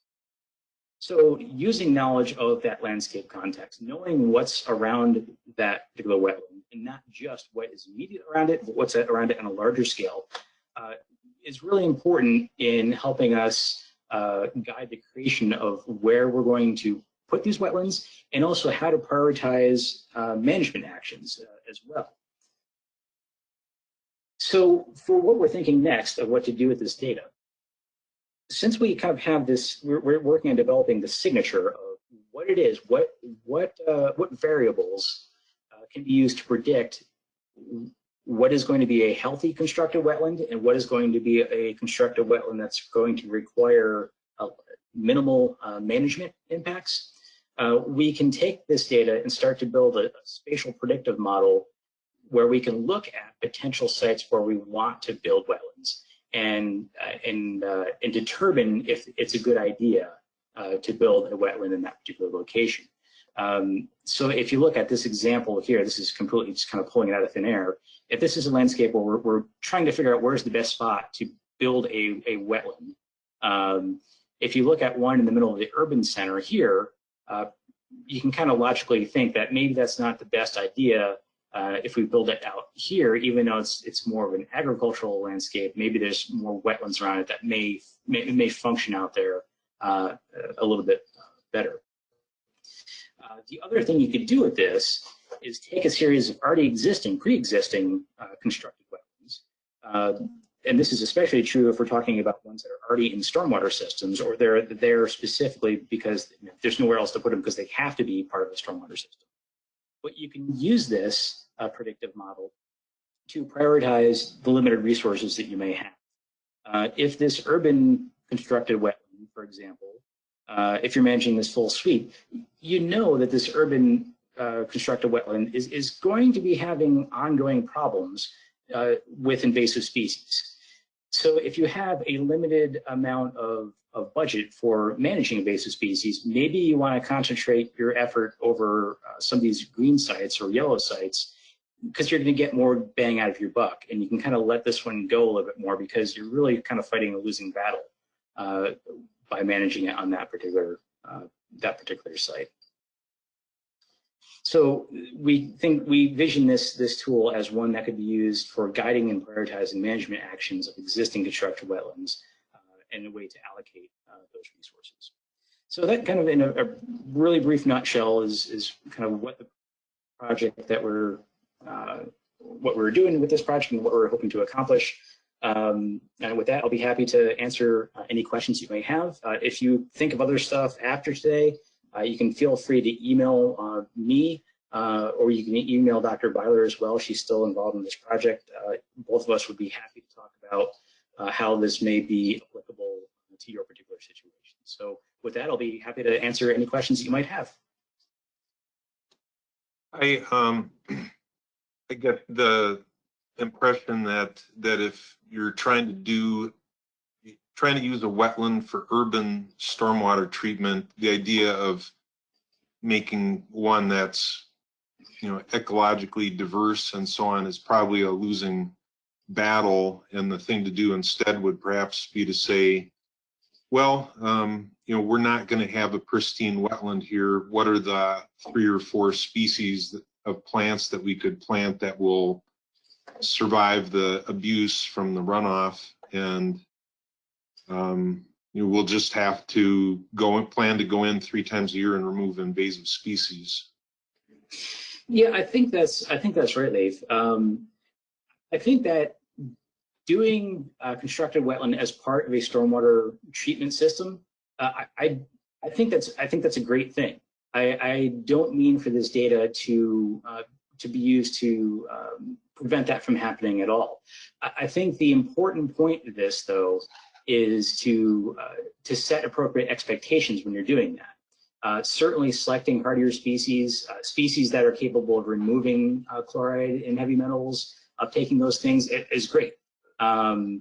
So using knowledge of that landscape context, knowing what's around that particular wetland, and not just what is immediate around it, but what's around it on a larger scale, is really important in helping us guide the creation of where we're going to put these wetlands and also how to prioritize management actions as well. So for what we're thinking next of what to do with this data, since we kind of have this, we're working on developing the signature of what it is, what variables can be used to predict what is going to be a healthy constructed wetland and what is going to be a constructed wetland that's going to require minimal management impacts. We can take this data and start to build a spatial predictive model where we can look at potential sites where we want to build wetlands and determine if it's a good idea to build a wetland in that particular location. So if you look at this example here, this is completely just kind of pulling it out of thin air. If this is a landscape where we're trying to figure out where's the best spot to build a wetland, if you look at one in the middle of the urban center here, you can kind of logically think that maybe that's not the best idea if we build it out here, even though it's more of an agricultural landscape. Maybe there's more wetlands around it that may function out there a little bit better. The other thing you could do with this is take a series of already pre-existing constructed wetlands. And this is especially true if we're talking about ones that are already in stormwater systems, or they're there specifically because there's nowhere else to put them because they have to be part of the stormwater system. But you can use this predictive model to prioritize the limited resources that you may have. If this urban constructed wetland, for example, if you're managing this full suite, you know that this urban constructed wetland is going to be having ongoing problems with invasive species. So if you have a limited amount of budget for managing invasive species, maybe you want to concentrate your effort over some of these green sites or yellow sites because you're going to get more bang out of your buck, and you can kind of let this one go a little bit more because you're really kind of fighting a losing battle by managing it on that particular site. So we vision this tool as one that could be used for guiding and prioritizing management actions of existing constructed wetlands and a way to allocate those resources. So that kind of in a really brief nutshell is kind of what the project that what we're doing with this project and what we're hoping to accomplish. And with that, I'll be happy to answer any questions you may have. If you think of other stuff after today, you can feel free to email me, or you can email Dr. Byler as well. She's still involved in this project. Both of us would be happy to talk about how this may be applicable to your particular situation. So with that, I'll be happy to answer any questions that you might have. I get the impression that if you're trying to do trying to use a wetland for urban stormwater treatment, the idea of making one that's, you know, ecologically diverse and so on is probably a losing battle. And the thing to do instead would perhaps be to say, well, you know, we're not going to have a pristine wetland here. What are the 3 or 4 species of plants that we could plant that will survive the abuse from the runoff? And you know, we'll just have to plan to go in 3 times a year and remove invasive species. Yeah, I think that's right, Leif. I think that doing constructed wetland as part of a stormwater treatment system, I think that's a great thing. I don't mean for this data to be used to prevent that from happening at all. I think the important point of this, though, is to set appropriate expectations when you're doing that. Certainly selecting hardier species, species that are capable of removing chloride and heavy metals, uptaking those things is great. I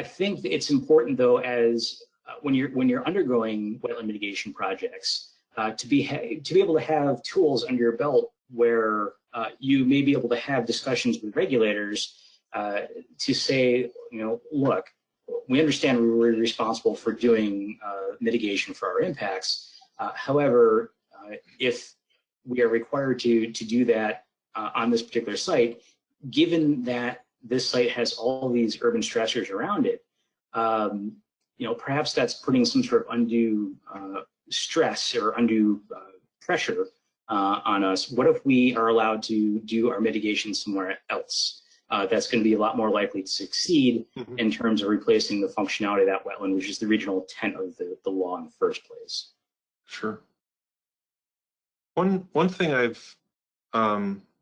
think it's important, though, as when you're undergoing wetland mitigation projects, to be able to have tools under your belt where you may be able to have discussions with regulators to say, you know, look, we understand we're responsible for doing mitigation for our impacts. However, if we are required to do that on this particular site, given that this site has all these urban stressors around it, you know, perhaps that's putting some sort of undue stress or undue pressure on us. What if we are allowed to do our mitigation somewhere else? That's going to be a lot more likely to succeed in terms of replacing the functionality of that wetland, which is the original intent of the law in the first place. Sure. One thing I've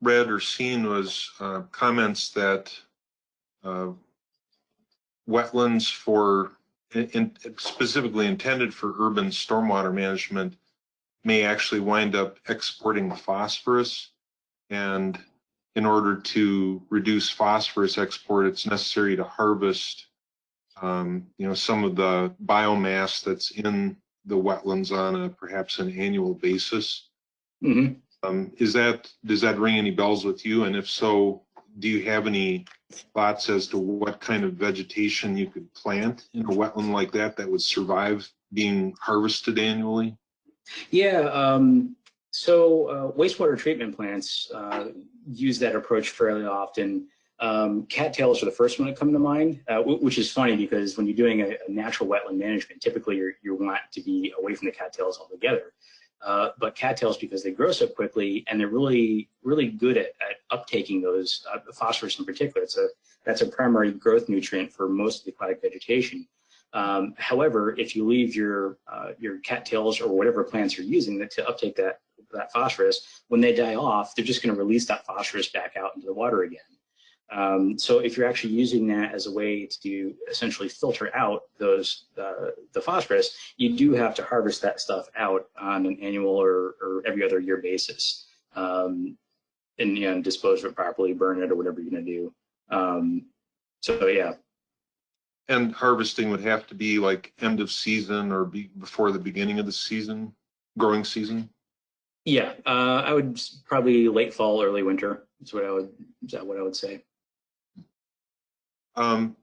read or seen was comments that wetlands specifically intended for urban stormwater management may actually wind up exporting phosphorus, and in order to reduce phosphorus export, it's necessary to harvest, you know, some of the biomass that's in the wetlands on perhaps an annual basis. Mm-hmm. Does that ring any bells with you? And if so, do you have any thoughts as to what kind of vegetation you could plant in a wetland like that would survive being harvested annually? Yeah. So wastewater treatment plants use that approach fairly often. Cattails are the first one that come to mind, which is funny because when you're doing a natural wetland management, typically you want to be away from the cattails altogether. But cattails, because they grow so quickly and they're really, really good at uptaking those, phosphorus in particular, that's a primary growth nutrient for most of the aquatic vegetation. However, if you leave your cattails or whatever plants you're using to uptake that phosphorus, when they die off, they're just going to release that phosphorus back out into the water again. So if you're actually using that as a way to essentially filter out the phosphorus, you do have to harvest that stuff out on an annual or every other year basis, and dispose of it properly, burn it, or whatever you're going to do. So yeah. And harvesting would have to be like end of season or before the beginning of the season, growing season? Yeah, I would probably late fall, early winter. Is that what I would say? You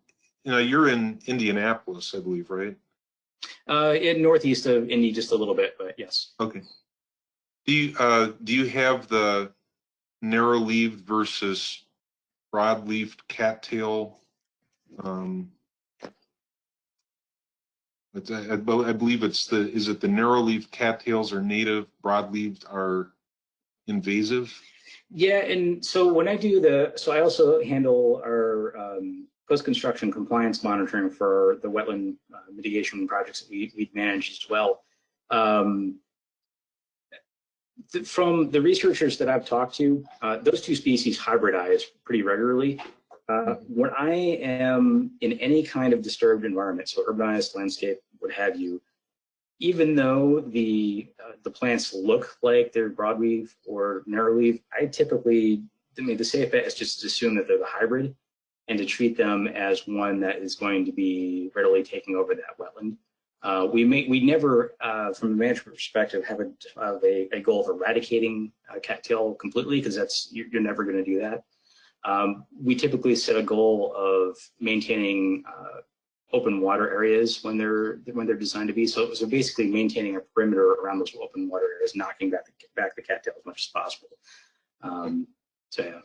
know, you're in Indianapolis, I believe, right? In northeast of Indy, just a little bit, but yes. Okay. Do you have the narrow-leaved versus broad-leaved cattail? I believe is it the narrow-leaved cattails are native, broad-leaved are invasive? Yeah, and so when I do I also handle our post-construction compliance monitoring for the wetland mitigation projects that we manage as well. From the researchers that I've talked to, those two species hybridize pretty regularly. When I am in any kind of disturbed environment, so urbanized landscape, what have you, even though the plants look like they're broadleaf or narrowleaf, I mean, the safe bet is just to assume that they're the hybrid. and to treat them as one that is going to be readily taking over that wetland. We never, from a management perspective, have a goal of eradicating cattail completely, because you're never going to do that. We typically set a goal of maintaining open water areas when they're designed to be. So basically maintaining a perimeter around those open water areas, knocking back the cattail as much as possible. So yeah.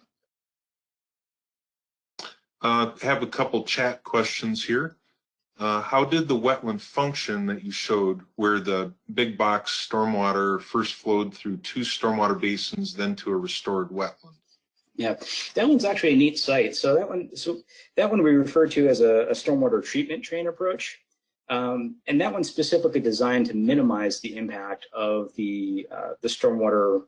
Have a couple chat questions here. How did the wetland function that you showed, where the big box stormwater first flowed through 2 stormwater basins, then to a restored wetland? Yeah, that one's actually a neat site. So that one we refer to as a stormwater treatment train approach, and that one's specifically designed to minimize the impact of the stormwater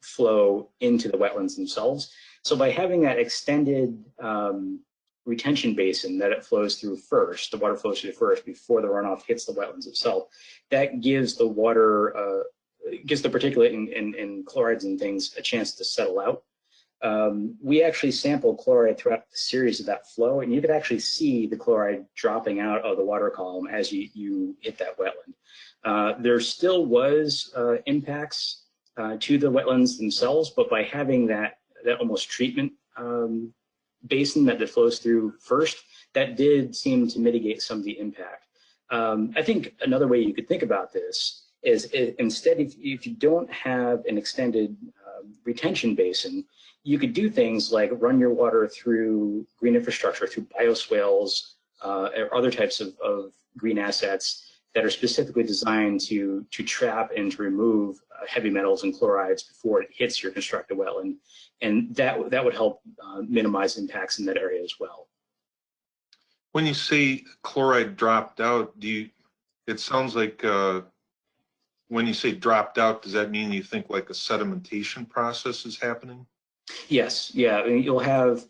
flow into the wetlands themselves. So by having that extended retention basin that it flows through first, the water flows through first before the runoff hits the wetlands itself, that gives the water, gives the particulate and chlorides and things a chance to settle out. We actually sampled chloride throughout the series of that flow, and you could actually see the chloride dropping out of the water column as you hit that wetland. There still was impacts to the wetlands themselves, but by having that almost treatment basin that flows through first, that did seem to mitigate some of the impact. I think another way you could think about this is instead, if you don't have an extended retention basin, you could do things like run your water through green infrastructure, through bioswales, or other types of green assets that are specifically designed to trap and to remove heavy metals and chlorides before it hits your constructed wetland. And that would help minimize impacts in that area as well. When you say chloride dropped out, it sounds like when you say dropped out, does that mean you think like a sedimentation process is happening? Yes, yeah. I mean, you'll have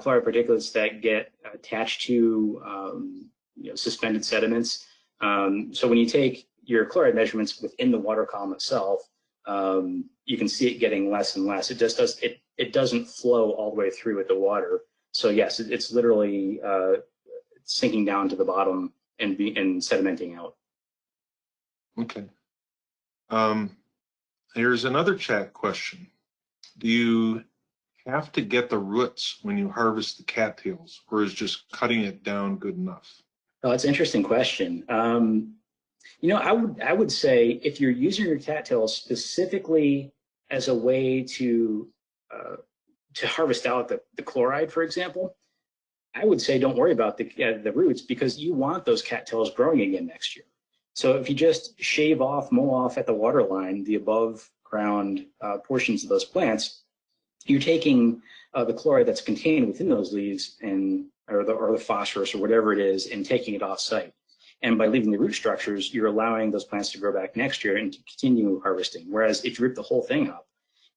chloride particulates that get attached to suspended sediments. So when you take your chloride measurements within the water column itself, you can see it getting less and less. It doesn't flow all the way through with the water. So yes, it's literally sinking down to the bottom and sedimenting out. Okay. Here's another chat question. Do you have to get the roots when you harvest the cattails, or is just cutting it down good enough? Oh, that's an interesting question. I would say if you're using your cattails specifically as a way to harvest out the chloride, for example, I would say don't worry about the roots, because you want those cattails growing again next year. So if you just mow off at the water line the above ground portions of those plants, you're taking the chloride that's contained within those leaves or the phosphorus or whatever it is, and taking it off site. And by leaving the root structures, you're allowing those plants to grow back next year and to continue harvesting. Whereas if you rip the whole thing up,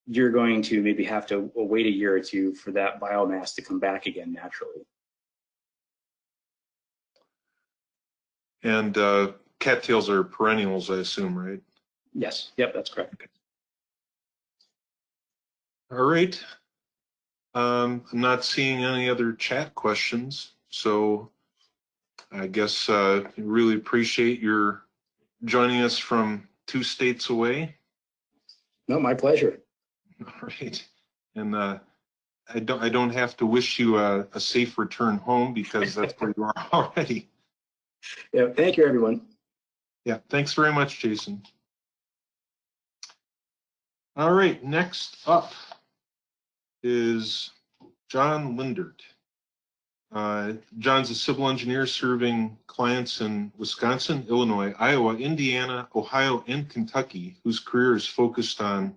you're going to maybe have to wait a year or two for that biomass to come back again naturally. And cattails are perennials, I assume, right? Yes, yep, that's correct. Okay. All right. I'm not seeing any other chat questions, so I guess really appreciate your joining us from 2 states away. No, my pleasure. All right, and I don't have to wish you a safe return home, because that's where you are already. Yeah, thank you, everyone. Yeah, thanks very much, Jason. All right, next up is John Lindert. John's a civil engineer serving clients in Wisconsin, Illinois, Iowa, Indiana, Ohio, and Kentucky, whose career is focused on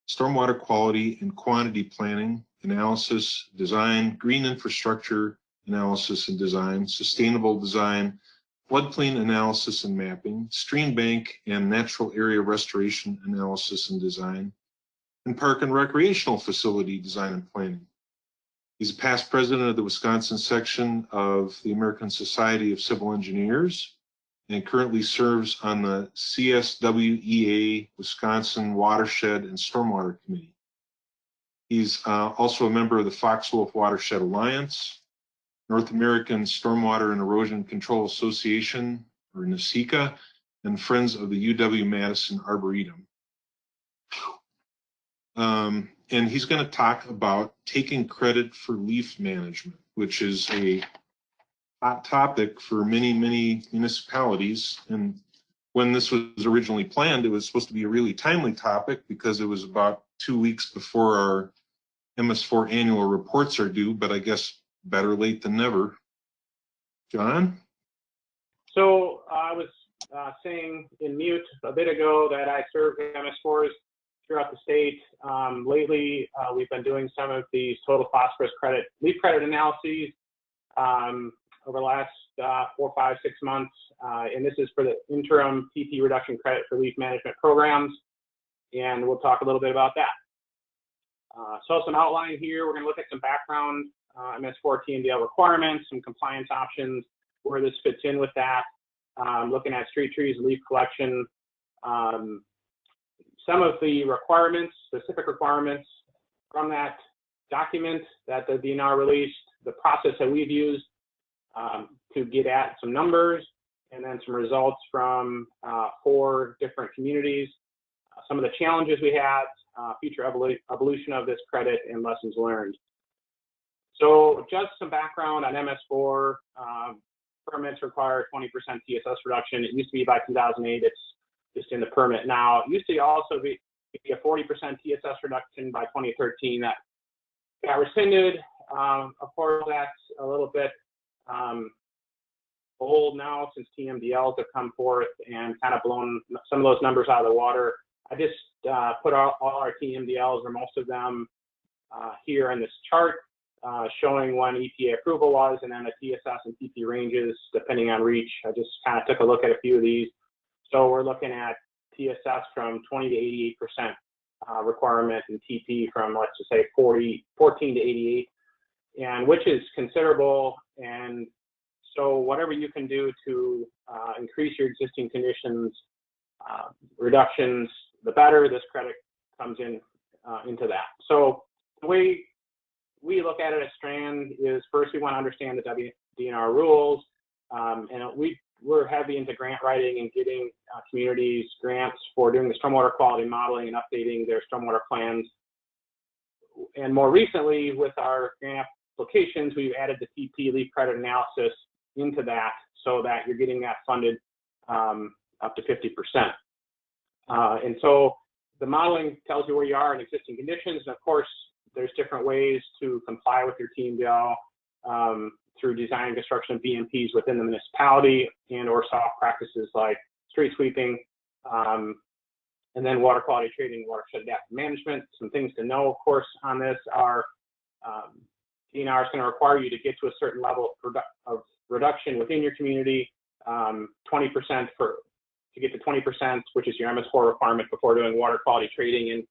stormwater quality and quantity planning, analysis, design, green infrastructure analysis and design, sustainable design, floodplain analysis and mapping, stream bank and natural area restoration analysis and design, and park and recreational facility design and planning. He's a past president of the Wisconsin section of the American Society of Civil Engineers, and currently serves on the CSWEA Wisconsin Watershed and Stormwater Committee. He's also a member of the Fox Wolf Watershed Alliance, North American Stormwater and Erosion Control Association, or NASICA, and Friends of the UW-Madison Arboretum. And he's going to talk about taking credit for leaf management, which is a hot topic for many, many municipalities. And when this was originally planned, it was supposed to be a really timely topic because it was about 2 weeks before our MS4 annual reports are due, but I guess better late than never. John? So I was saying in mute a bit ago that I serve MS4s throughout the state. Lately, we've been doing some of these total phosphorus credit, leaf credit analyses over the last 4, 5, 6 months. And this is for the interim TP reduction credit for leaf management programs. And we'll talk a little bit about that. So some outline here. We're going to look at some background MS4 TMDL requirements, some compliance options, where this fits in with that, looking at street trees, leaf collection, some of the requirements, specific requirements from that document that the DNR released, the process that we've used to get at some numbers, and then some results from 4 different communities, some of the challenges we had, future evolution of this credit, and lessons learned. So just some background on MS4. Permits require 20% TSS reduction. It used to be by 2008. It's just in the permit now. It used to also be a 40% TSS reduction by 2013. That got rescinded. Of course, that's a little bit old now since TMDLs have come forth and kind of blown some of those numbers out of the water. I just put all our TMDLs, or most of them, here in this chart, showing when EPA approval was, and then the TSS and TP ranges depending on reach. I just kind of took a look at a few of these. So we're looking at TSS from 20 to 88% requirement, and TP from, let's just say, 14 to 88, and which is considerable. And so whatever you can do to increase your existing conditions reductions, the better. This credit comes in into that. So the way we look at it at Strand is, first we want to understand the DNR rules, and we're heavy into grant writing and getting communities grants for doing the stormwater quality modeling and updating their stormwater plans. And more recently, with our grant applications, we've added the TP leaf credit analysis into that so that you're getting that funded up to 50%. And so the modeling tells you where you are in existing conditions. And of course, there's different ways to comply with your TMDL through design and construction of BMPs within the municipality, and or soft practices like street sweeping, and then water quality trading, watershed adaptive management. Some things to know, of course, on this are DNR is going to require you to get to a certain level of reduction within your community, 20% to get to 20%, which is your MS4 requirement before doing water quality trading. And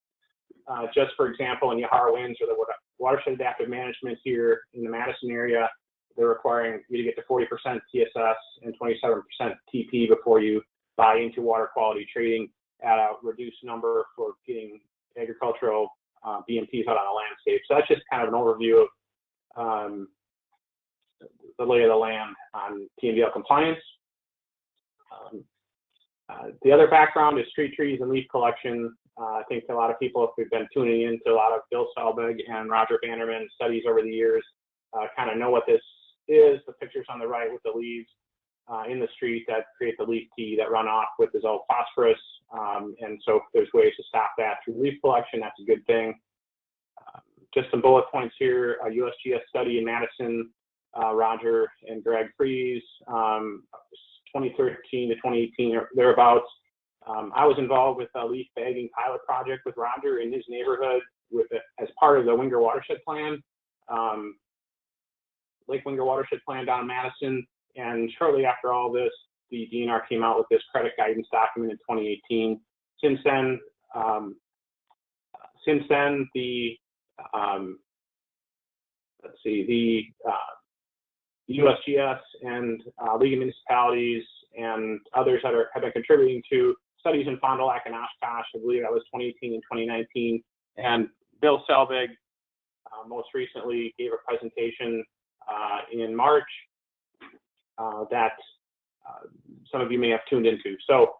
just for example, in Yahara Winds or the watershed adaptive management here in the Madison area, they're requiring you to get to 40% TSS and 27% TP before you buy into water quality trading at a reduced number for getting agricultural BMPs out on the landscape. So that's just kind of an overview of the lay of the land on TMDL compliance. The other background is street trees and leaf collection. I think a lot of people, if we've been tuning into a lot of Bill Selbig and Roger Bannerman studies over the years, kind of know what this is. The pictures on the right with the leaves in the street that create the leaf tea that run off with dissolved phosphorus. And so if there's ways to stop that through leaf collection, that's a good thing. Just some bullet points here. A USGS study in Madison, Roger and Greg Fries, 2013 to 2018 or thereabouts. I was involved with a leaf bagging pilot project with Roger in his neighborhood as part of the Winger Watershed Plan, Lake Winger Watershed Plan down in Madison. And shortly after all this, the DNR came out with this credit guidance document in 2018. Since then, the USGS and League of Municipalities and others that have been contributing to studies in Fond du Lac and Oshkosh. I believe that was 2018 and 2019. And Bill Selbig most recently gave a presentation in March that some of you may have tuned into. So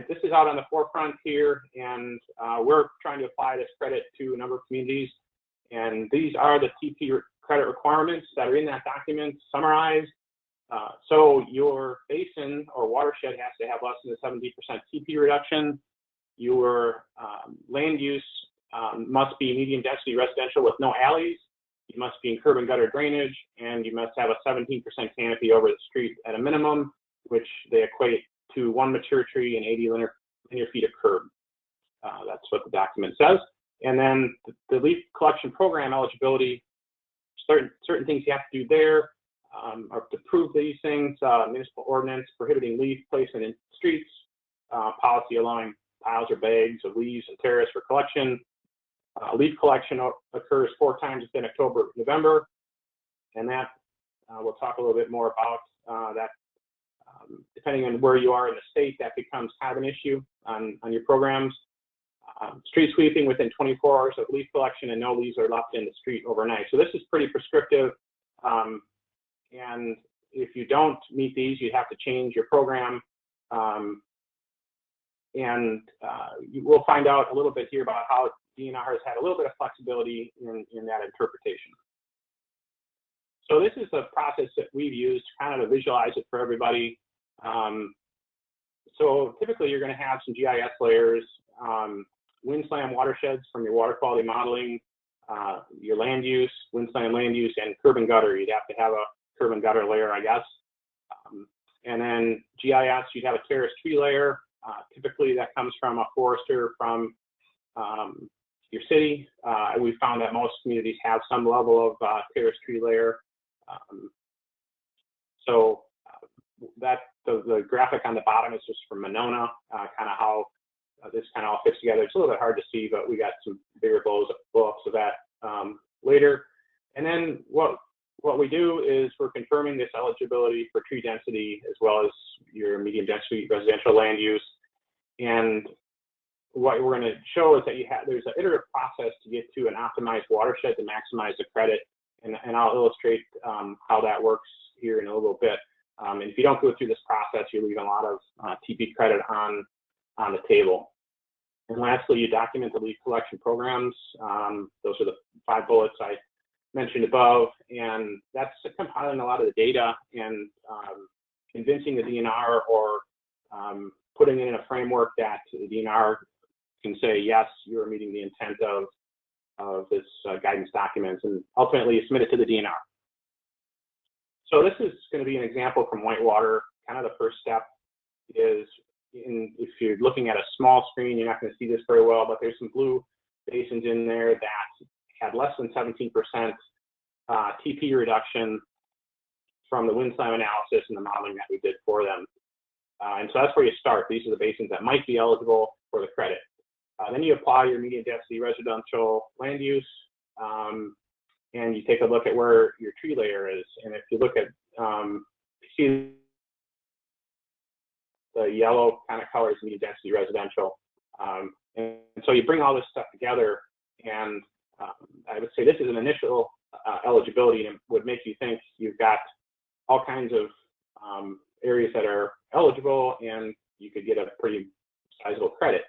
this is out on the forefront here, and we're trying to apply this credit to a number of communities. And these are the TP credit requirements that are in that document summarized. So your basin or watershed has to have less than a 70% TP reduction. Your land use must be medium density residential with no alleys. You must be in curb and gutter drainage, and you must have a 17% canopy over the street at a minimum, which they equate to 1 mature tree and 80 linear feet of curb. That's what the document says. And then the leaf collection program eligibility, certain things you have to do there are to prove these things: municipal ordinance prohibiting leaf placement in streets, policy allowing piles or bags of leaves and terrace for collection. Leaf collection occurs 4 times within October, November, and that we'll talk a little bit more about that. Depending on where you are in the state, that becomes kind of an issue on your programs. Street sweeping within 24 hours of leaf collection, and no leaves are left in the street overnight. So this is pretty prescriptive, and if you don't meet these, you have to change your program. And you will find out a little bit here about how DNR has had a little bit of flexibility in that interpretation. So this is the process that we've used kind of to visualize it for everybody. So typically you're going to have some GIS layers, wind slam watersheds from your water quality modeling, your land use, wind slam land use, and curb and gutter. You'd have to have a curb and gutter layer, I guess. And then GIS, you'd have a terrace tree layer. Typically that comes from a forester from your city. We found that most communities have some level of terrace tree layer. So that the graphic on the bottom is just from Monona, kind of how this kind of all fits together. It's a little bit hard to see, but we got some bigger blow-ups of that later. And then what we do is we're confirming this eligibility for tree density as well as your medium density residential land use. And what we're going to show is that there's an iterative process to get to an optimized watershed to maximize the credit. And I'll illustrate how that works here in a little bit. And if you don't go through this process, you leave a lot of TP credit on the table. And lastly, you document the leaf collection programs. Those are the 5 bullets I mentioned above, and that's compiling a lot of the data and convincing the DNR or putting it in a framework that the DNR can say, yes, you're meeting the intent of this guidance documents, and ultimately you submit it to the DNR. So this is going to be an example from Whitewater. Kind of the first step is, if you're looking at a small screen, you're not going to see this very well, but there's some blue basins in there that had less than 17% TP reduction from the wind slam analysis and the modeling that we did for them. And so that's where you start. These are the basins that might be eligible for the credit. Then you apply your medium density residential land use, and you take a look at where your tree layer is. And if you look at, see the yellow kind of color is medium density residential. And so you bring all this stuff together, and I would say this is an initial eligibility, and it would make you think you've got all kinds of areas that are eligible, and you could get a pretty sizable credit.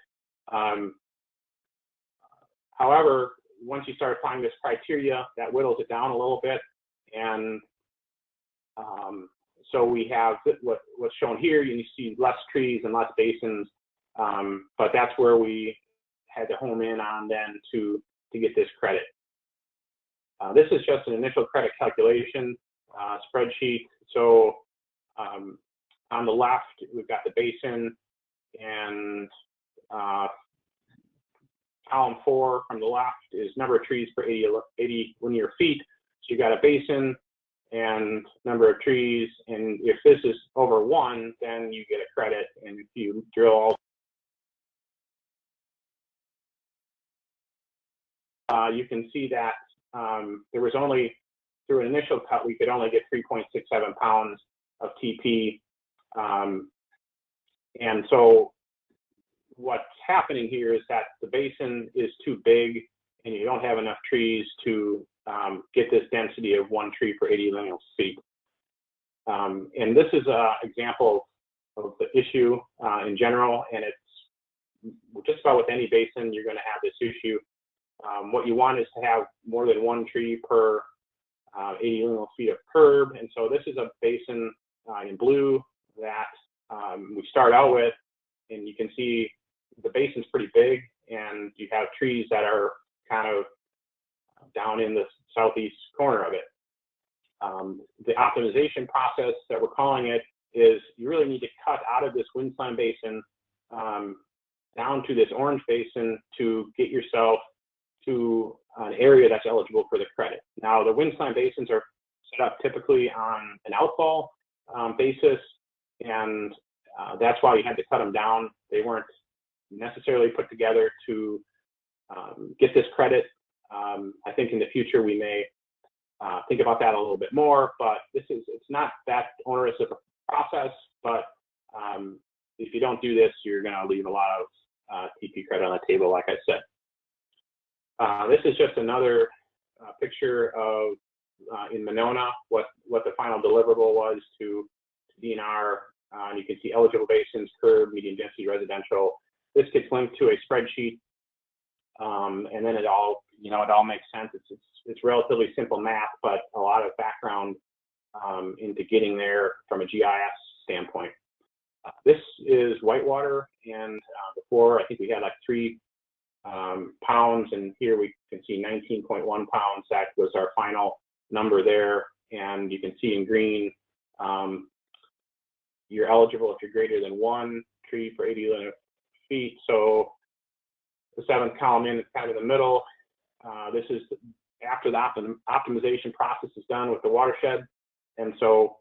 However, once you start applying this criteria, that whittles it down a little bit, and so we have what's shown here. You see less trees and less basins, but that's where we had to home in on then to get this credit. This is just an initial credit calculation spreadsheet. So on the left, we've got the basin, and column 4 from the left is number of trees per 80 linear feet. So you got a basin and number of trees, and if this is over 1, then you get a credit. And if you drill all, you can see that there was only, through an initial cut, we could only get 3.67 pounds of TP. And so what's happening here is that the basin is too big, and you don't have enough trees to get this density of 1 tree per 80 lineal feet. And this is an example of the issue in general, and it's just about with any basin you're going to have this issue. What you want is to have more than 1 tree per 80 lineal feet of curb, and so this is a basin in blue that we start out with, and you can see the basin's pretty big, and you have trees that are kind of down in the southeast corner of it. The optimization process that we're calling it is you really need to cut out of this windslam basin down to this orange basin to get yourself to an area that's eligible for the credit. Now, the windslam basins are set up typically on an outfall basis, and that's why you had to cut them down. They weren't necessarily put together to get this credit. I think in the future we may think about that a little bit more, but it's not that onerous of a process, but if you don't do this, you're going to leave a lot of TP credit on the table, like I said. This is just another picture of in Monona what the final deliverable was to DNR. And you can see eligible basins, curb, medium density residential. This gets linked to a spreadsheet, and then it all makes sense. It's relatively simple math, but a lot of background into getting there from a GIS standpoint. This is Whitewater, and before I think we had like 3 pounds, and here we can see 19.1 pounds. That was our final number there, and you can see in green you're eligible if you're greater than 1 tree per 80 linear feet. So the 7th column in is kind of in the middle. This is after the optimization process is done with the watershed, and so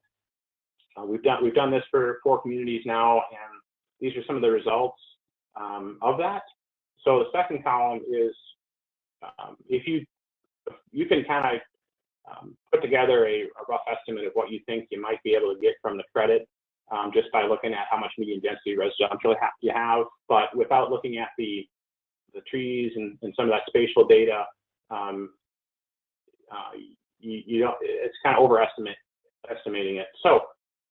we've done this for 4 communities now, and these are some of the results of that. So the 2nd column is if you can kind of put together a rough estimate of what you think you might be able to get from the credit just by looking at how much medium density residential you have, but without looking at the trees and some of that spatial data, you don't. It's kind of estimating it. So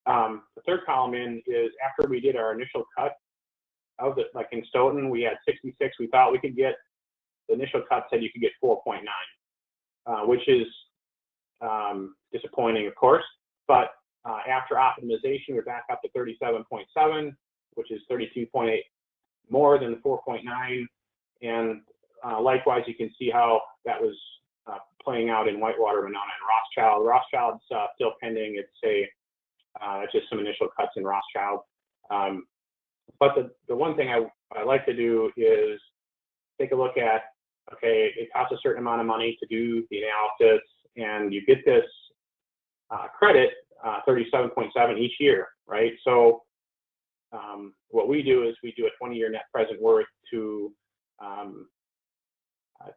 the 3rd column in is after we did our initial cut of the, like in Stoughton, we had 66. We thought we could get, the initial cut said you could get 4.9, which is disappointing, of course. But after optimization, we're back up to 37.7, which is 32.8 more than the 4.9. And likewise, you can see how that was playing out in Whitewater, Monona, and Rothschild. Rothschild's still pending. It's just some initial cuts in Rothschild. But the one thing I like to do is take a look at, okay, it costs a certain amount of money to do the analysis, and you get this credit, 37.7 each year, right? So what we do is we do a 20-year net present worth to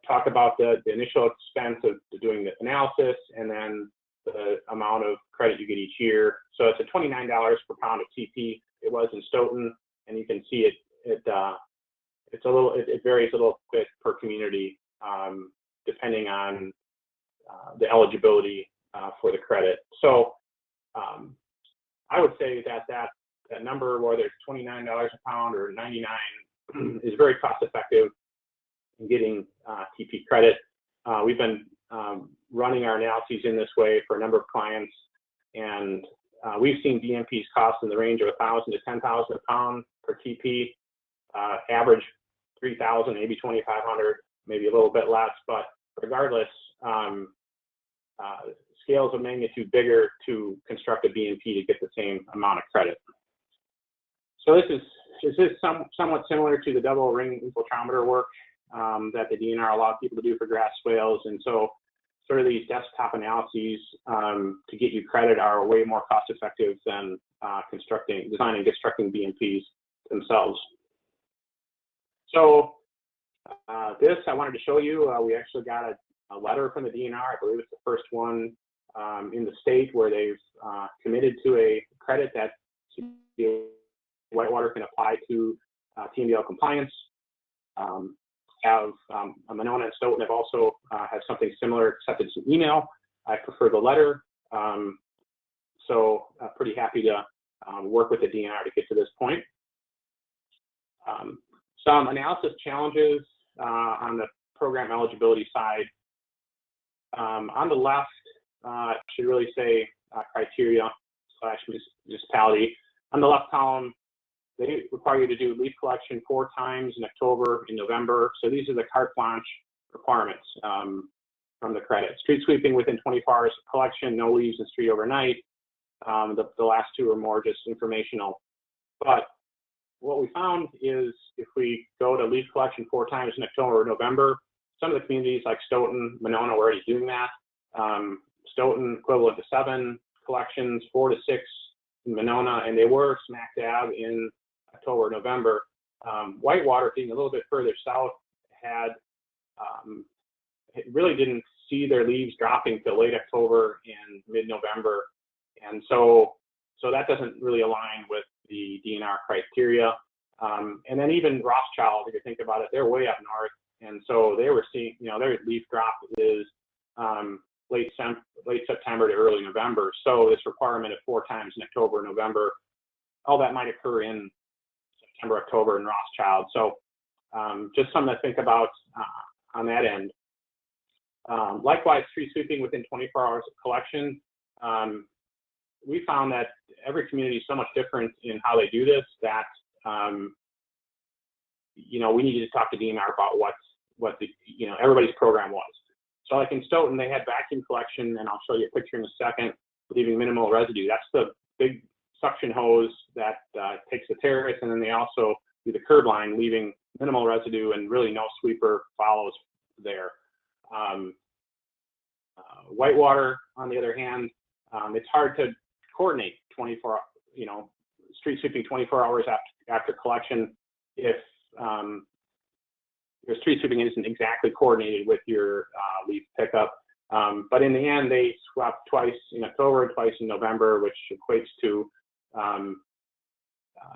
talk about the initial expense of doing the analysis, and then the amount of credit you get each year. So it's a $29 per pound of TP. It was in Stoughton, and you can see it varies a little bit per community depending on the eligibility for the credit. So I would say that number, whether it's $29 a pound or $99, is very cost effective in getting TP credit. We've been running our analyses in this way for a number of clients, and we've seen BMPs cost in the range of $1,000 to $10,000 a pound per TP, average $3,000, maybe $2,500, maybe a little bit less, but regardless, scales of magnitude bigger to construct a BMP to get the same amount of credit. So this is somewhat similar to the double ring infiltrometer work that the DNR allowed people to do for grass swales, and so sort of these desktop analyses to get you credit are way more cost effective than designing and constructing BMPs themselves. So this I wanted to show you. We actually got a letter from the DNR. I believe it's the first one in the state where they've committed to a credit that Whitewater can apply to TMDL compliance. have Monona and Stoughton have also have something similar, except it's an email. I prefer the letter. So pretty happy to work with the DNR to get to this point. Some analysis challenges on the program eligibility side. On the left, it should really say criteria / municipality. On the left column, they require you to do leaf collection 4 times in October and November. So these are the carte blanche requirements from the credit. Street sweeping within 24 hours of collection, no leaves in the street overnight. The last 2 are more just informational. But what we found is if we go to leaf collection 4 times in October or November, some of the communities like Stoughton, Monona were already doing that. Stoughton equivalent to 7 collections, 4 to 6 in Monona, and they were smack dab in October, November. Whitewater, being a little bit further south, had it really didn't see their leaves dropping till late October and mid-November, and so that doesn't really align with the DNR criteria. And then even Rothschild, if you think about it, they're way up north, and so they were seeing, their leaf drop is late September to early November. So this requirement of 4 times in October, November, all that might occur in September, October in Rothschild. So just something to think about on that end. Likewise, street sweeping within 24 hours of collection. We found that every community is so much different in how they do this that we needed to talk to DNR about what the everybody's program was. So like in Stoughton, they had vacuum collection, and I'll show you a picture in a second, leaving minimal residue. That's the big suction hose that takes the terrace, and then they also do the curb line, leaving minimal residue, and really no sweeper follows there. Whitewater, on the other hand, it's hard to coordinate 24, street sweeping 24 hours after collection if your street sweeping isn't exactly coordinated with your leaf pickup. But in the end, they swept twice in October, twice in November, which equates to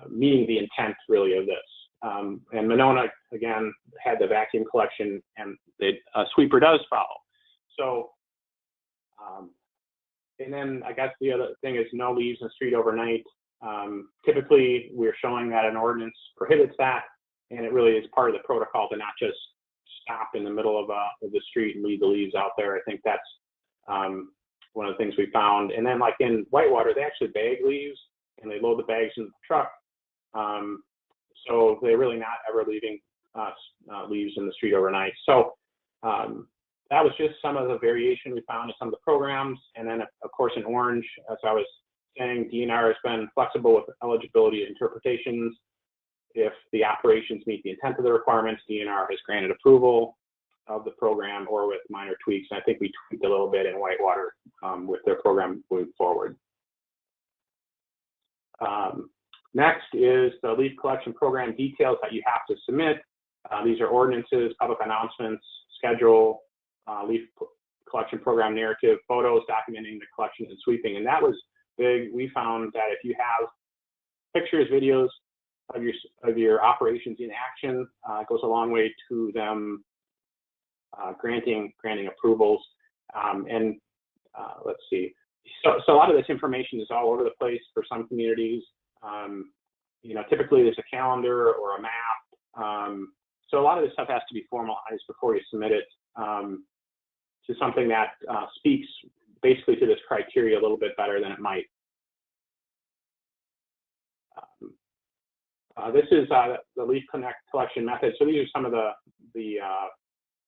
meeting the intent really of this. And Monona, again, had the vacuum collection, and the sweeper does follow. So, and then I guess the other thing is no leaves in the street overnight. Typically, we're showing that an ordinance prohibits that, and it really is part of the protocol to not just stop in the middle of the street and leave the leaves out there. I think that's one of the things we found. And then like in Whitewater, they actually bag leaves, and they load the bags in the truck. So they're really not ever leaving leaves in the street overnight. So that was just some of the variation we found in some of the programs. And then, of course, in orange, as I was saying, DNR has been flexible with eligibility interpretations. If the operations meet the intent of the requirements, DNR has granted approval of the program, or with minor tweaks. And I think we tweaked a little bit in Whitewater with their program moving forward. Next is the leaf collection program details that you have to submit. These are ordinances, public announcements, schedule, leaf collection program narrative, photos documenting the collection and sweeping. And that was big. We found that if you have pictures, videos of your operations in action, it goes a long way to them granting approvals. Let's see. So a lot of this information is all over the place for some communities. Typically there's a calendar or a map. So a lot of this stuff has to be formalized before you submit it to something that speaks basically to this criteria a little bit better than it might. This is the leaf collection method. So these are some of the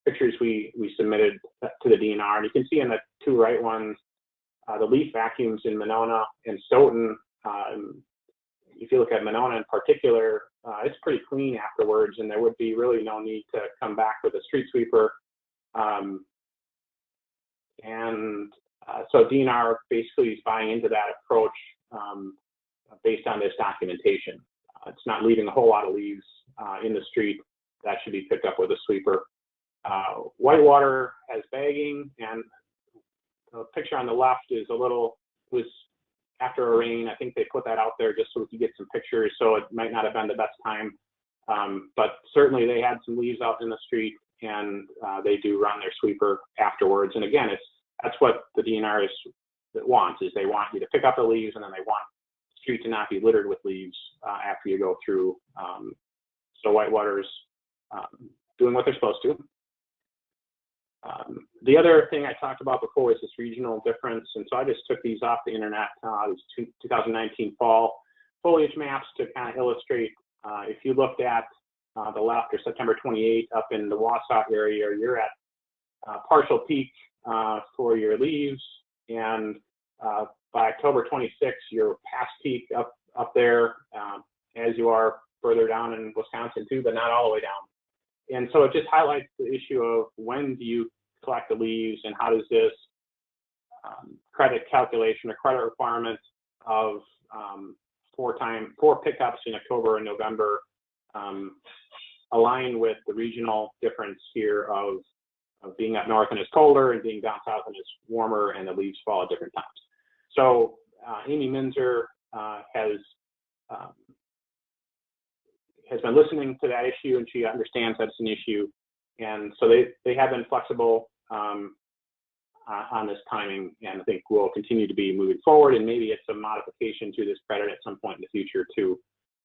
pictures we submitted to the DNR. And you can see in the 2 right ones, the leaf vacuums in Monona and Stoughton. If you look at Monona in particular, it's pretty clean afterwards, and there would be really no need to come back with a street sweeper. So DNR basically is buying into that approach based on this documentation. It's not leaving a whole lot of leaves in the street that should be picked up with a sweeper. Whitewater has bagging, and the picture on the left is was after a rain. I think they put that out there just so we could get some pictures, so it might not have been the best time But certainly they had some leaves out in the street, and they do run their sweeper afterwards. And again, that's what the DNR wants, is they want you to pick up the leaves, and then they want the street to not be littered with leaves after you go through. So Whitewater's doing what they're supposed to. The other thing I talked about before is this regional difference, and so I just took these off the internet. These 2019 fall foliage maps to kind of illustrate. If you looked at the left, or September 28 up in the Wausau area, you're at partial peak for your leaves, and by October 26, you're past peak up there, as you are further down in Wisconsin too, but not all the way down. And so it just highlights the issue of when do you collect the leaves, and how does this credit calculation or credit requirement of 4 pickups in October and November align with the regional difference here of being up north and it's colder, and being down south and it's warmer, and the leaves fall at different times. So Amy Minzer has been listening to that issue, and she understands that it's an issue, and so they have been flexible on this timing, and I think will continue to be moving forward. And maybe it's a modification to this credit at some point in the future to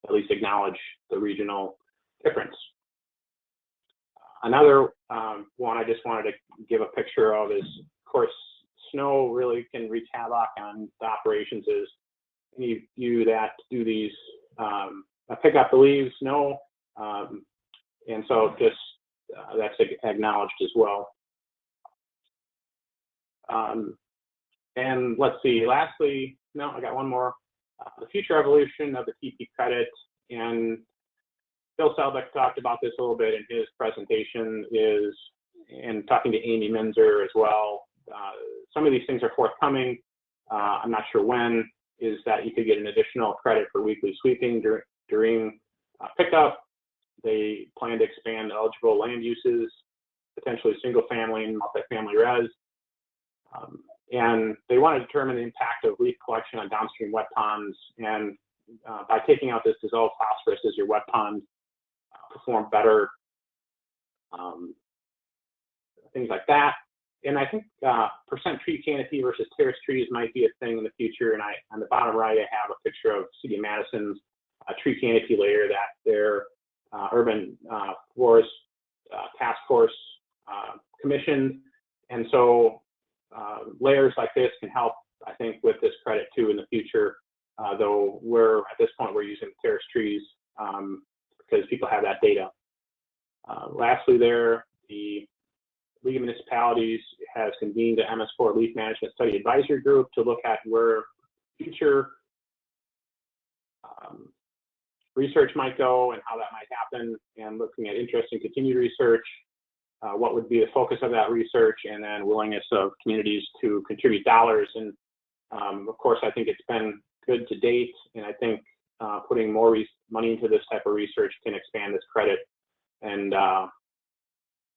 at least acknowledge the regional difference. Another one I just wanted to give a picture of is, of course, snow really can wreak havoc on the operations. Is any of you that do these pick up the leaves know, and so just that's acknowledged as well. And let's see, lastly, no, I got one more. The future evolution of the TP credit, and Bill Selbeck talked about this a little bit in his presentation, and talking to Amy Minzer as well. Some of these things are forthcoming. I'm not sure when, is that you could get an additional credit for weekly sweeping during pickup. They plan to expand eligible land uses, potentially single family and multifamily res. And they want to determine the impact of leaf collection on downstream wet ponds. And by taking out this dissolved phosphorus, as your wet ponds perform better, things like that. And I think percent tree canopy versus terrace trees might be a thing in the future. And on the bottom right, I have a picture of City of Madison's tree canopy layer that their urban forest task force commissioned. And so layers like this can help, I think, with this credit too in the future, though at this point we're using terrace trees because people have that data. Lastly, the League of Municipalities has convened the MS4 Leaf Management Study Advisory Group to look at where future research might go and how that might happen, and looking at interest in continued research, what would be the focus of that research, and then willingness of communities to contribute dollars. And of course, I think it's been good to date, and I think putting more money into this type of research can expand this credit and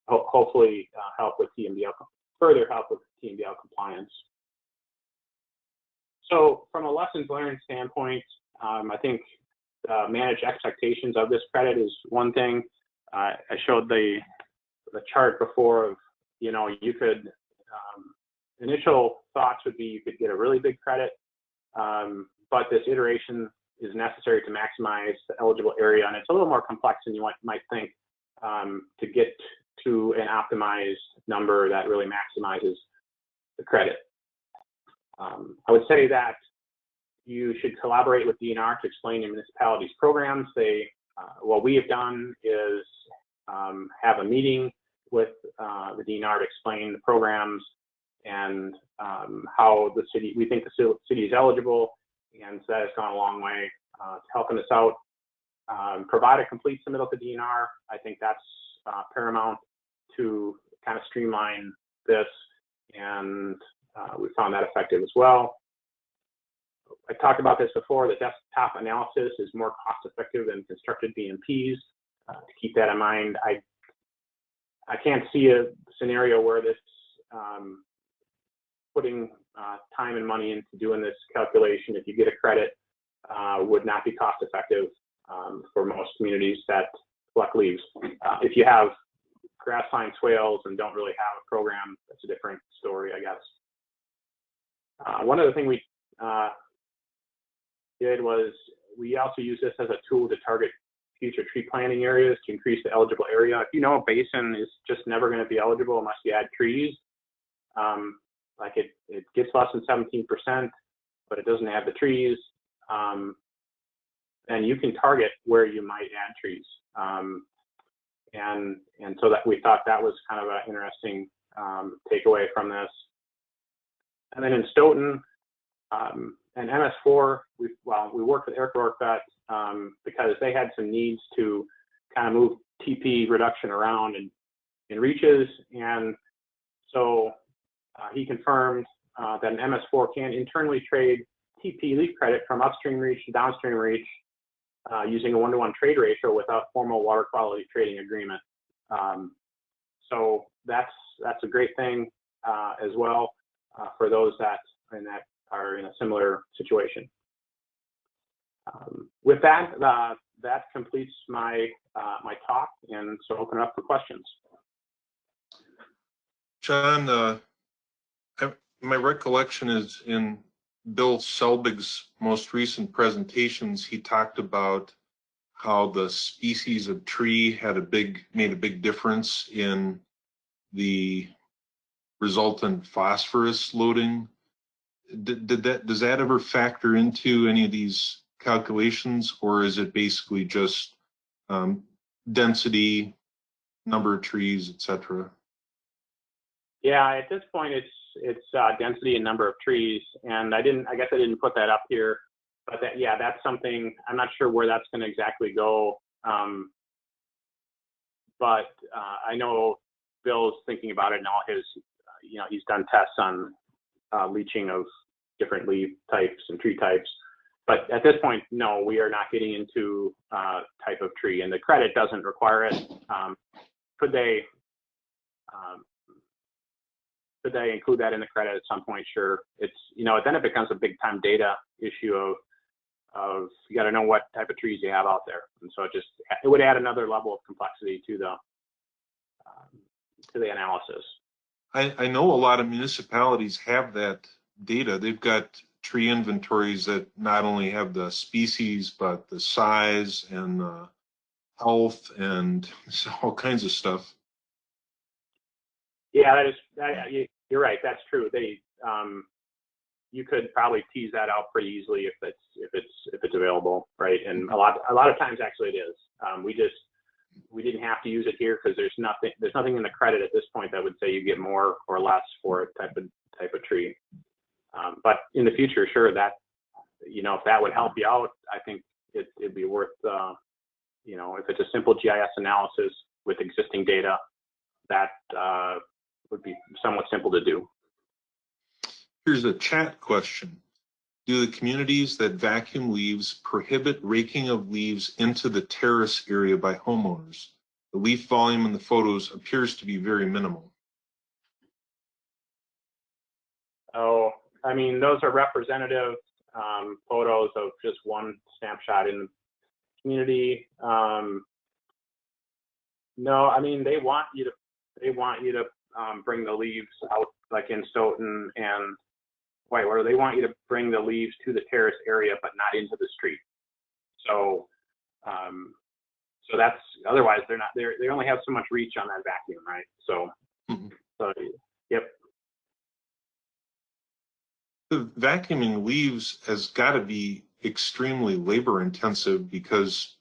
hopefully help with further help with TMDL compliance. So from a lessons learned standpoint, I think manage expectations of this credit is one thing. I showed the chart before of, you could, initial thoughts would be you could get a really big credit, but this iteration is necessary to maximize the eligible area, and it's a little more complex than you might think to get to an optimized number that really maximizes the credit. I would say that you should collaborate with DNR to explain your municipality's programs. What we have done is have a meeting with the DNR to explain the programs and how we think the city is eligible, and so that has gone a long way to helping us out. Provide a complete submittal to DNR. I think that's paramount to kind of streamline this, and we found that effective as well. I talked about this before. The desktop analysis is more cost effective than constructed BMPs. To keep that in mind, I can't see a scenario where this putting time and money into doing this calculation, if you get a credit, would not be cost effective for most communities that collect leaves. If you have grassline swales and don't really have a program, that's a different story, I guess. One other thing we did was we also use this as a tool to target future tree planting areas to increase the eligible area. If you know a basin is just never going to be eligible unless you add trees, like it gets less than 17%, but it doesn't have the trees, then you can target where you might add trees. And so that we thought that was kind of an interesting takeaway from this. And then in Stoughton and MS4, we worked with Eric Rorkvet because they had some needs to kind of move TP reduction around in reaches. And so he confirmed that an MS4 can internally trade TP leaf credit from upstream reach to downstream reach using a 1-to-1 trade ratio without formal water quality trading agreement. So that's a great thing as well for those that are in a similar situation. With that, that completes my my talk, and so open it up for questions. John, my recollection is in Bill Selbig's most recent presentations, he talked about how the species of tree made a big difference in the resultant phosphorus loading. Does that ever factor into any of these calculations, or is it basically just density, number of trees, etc.? Yeah, at this point it's density and number of trees, and I guess I didn't put that up here, but that's something I'm not sure where that's going to exactly go. But I know Bill's thinking about it, and all his, he's done tests on leaching of different leaf types and tree types. But at this point, no, we are not getting into type of tree, and the credit doesn't require it. Could they include that in the credit at some point? Sure. It's, then it becomes a big time data issue of you got to know what type of trees you have out there, and so it would add another level of complexity to the analysis. I know a lot of municipalities have that data. They've got tree inventories that not only have the species, but the size and health and all kinds of stuff. Yeah, you're right. That's true. You could probably tease that out pretty easily if it's available, right? And a lot of times actually it is. We didn't have to use it here because there's nothing in the credit at this point that would say you get more or less for a type of tree. But in the future, sure, that if that would help you out, I think it'd be worth if it's a simple GIS analysis with existing data, that would be somewhat simple to do. Here's a chat question. Do the communities that vacuum leaves prohibit raking of leaves into the terrace area by homeowners? The leaf volume in the photos appears to be very minimal. Oh, I mean, those are representative photos of just one snapshot in the community. No, I mean, they want you to bring the leaves out, like in Stoughton and Whitewater. They want you to bring the leaves to the terrace area, but not into the street. So, so that's, otherwise they only have so much reach on that vacuum, right? So, so yep. The vacuuming leaves has got to be extremely labor intensive because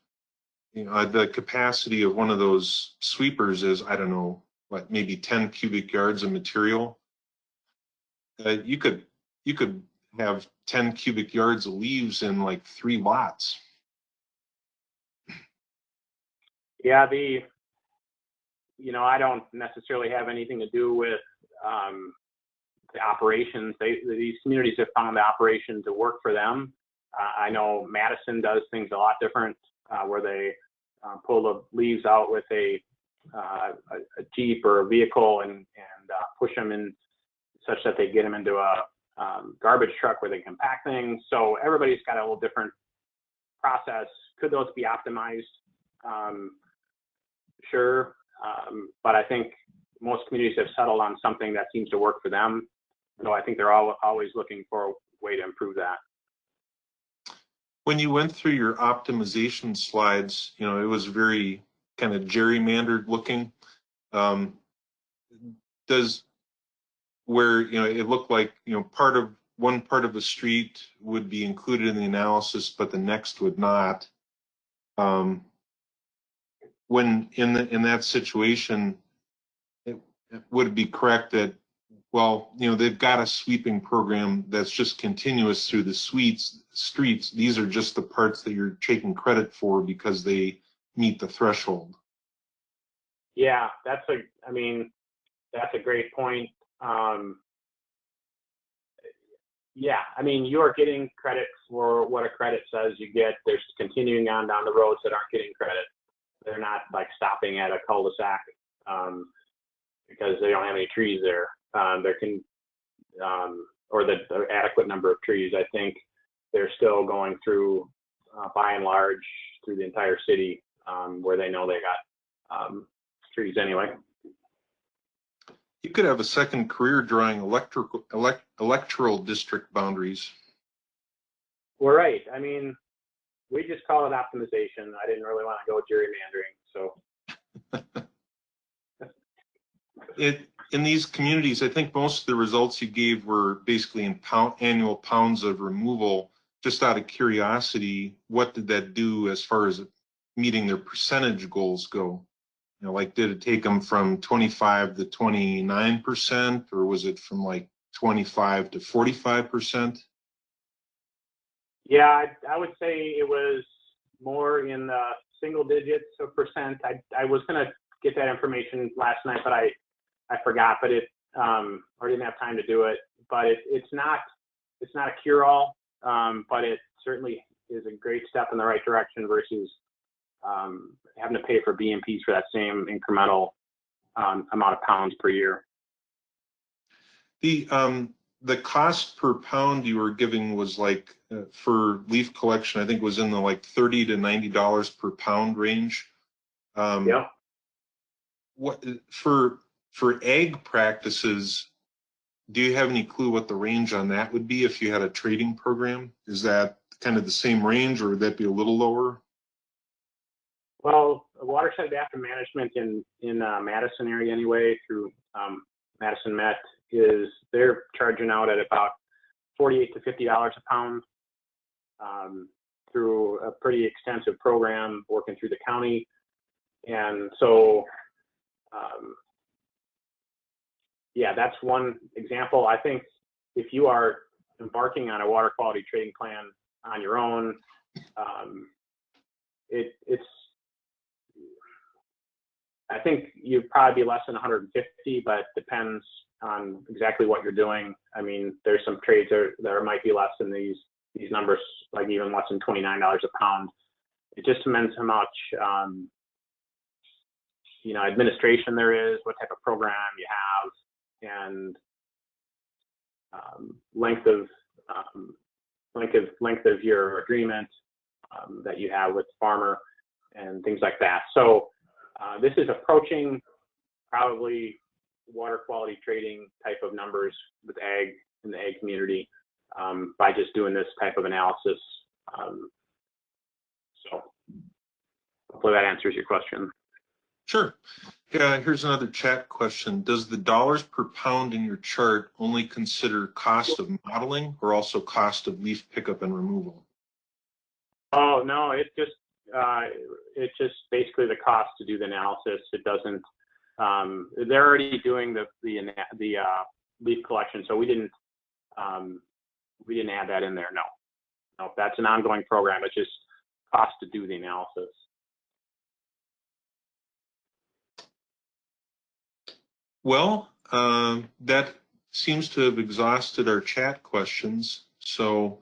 the capacity of one of those sweepers is, I don't know, what, maybe 10 cubic yards of material. You could have 10 cubic yards of leaves in like 3 lots. Yeah, I don't necessarily have anything to do with the operations. These communities have found the operation to work for them. I know Madison does things a lot different, where they pull the leaves out with a Jeep or a vehicle and push them in such that they get them into a garbage truck where they can pack things. So everybody's got a little different process. Could those be optimized? sure. But I think most communities have settled on something that seems to work for them. So I think they're always looking for a way to improve that. When you went through your optimization slides, you know, it was very kind of gerrymandered looking. Does where, you know, it looked like, you know, one part of the street would be included in the analysis, but the next would not. When in that situation, it would be correct that, well, you know, they've got a sweeping program that's just continuous through the streets. These are just the parts that you're taking credit for because they meet the threshold. Yeah, that's a great point. Yeah, I mean, you are getting credit for what a credit says you get. There's continuing on down the roads that aren't getting credit. They're not like stopping at a cul-de-sac because they don't have any trees there. Or the adequate number of trees. I think they're still going through, by and large, through the entire city where they know they got trees anyway. You could have a second career drawing electoral district boundaries. Well, right. I mean, we just call it optimization. I didn't really want to go gerrymandering, so. In these communities, I think most of the results you gave were basically in annual pounds of removal. Just out of curiosity, what did that do as far as meeting their percentage goals go? You know, like, did it take them from 25 to 29%, or was it from like 25 to 45%? Yeah, I would say it was more in the single digits of percent. I was going to get that information last night, but I forgot, but or didn't have time to do it. But it's not a cure-all, but it certainly is a great step in the right direction versus having to pay for BMPs for that same incremental amount of pounds per year. The cost per pound you were giving was like for leaf collection, I think was in the like $30 to $90 per pound range. Yeah. What for ag practices, do you have any clue what the range on that would be if you had a trading program? Is that kind of the same range, or would that be a little lower? Well, watershed adaptive management in Madison area anyway, through Madison Met, they're charging out at about $48 to $50 a pound through a pretty extensive program working through the county. And so, yeah, that's one example. I think if you are embarking on a water quality trading plan on your own, I think you'd probably be less than 150, but depends on exactly what you're doing. I mean, there's some trades that might be less than these numbers, like even less than $29 a pound. It just depends how much, administration there is, what type of program you have, and length of your agreement that you have with the farmer and things like that. So this is approaching probably water quality trading type of numbers with ag in the ag community by just doing this type of analysis. So hopefully that answers your question. Sure. Yeah, here's another chat question. Does the dollars per pound in your chart only consider cost of modeling or also cost of leaf pickup and removal? Oh, no, it's just basically the cost to do the analysis. It doesn't, they're already doing the leaf collection, so we didn't add that in there. No, that's an ongoing program. It's just cost to do the analysis. Well, that seems to have exhausted our chat questions. So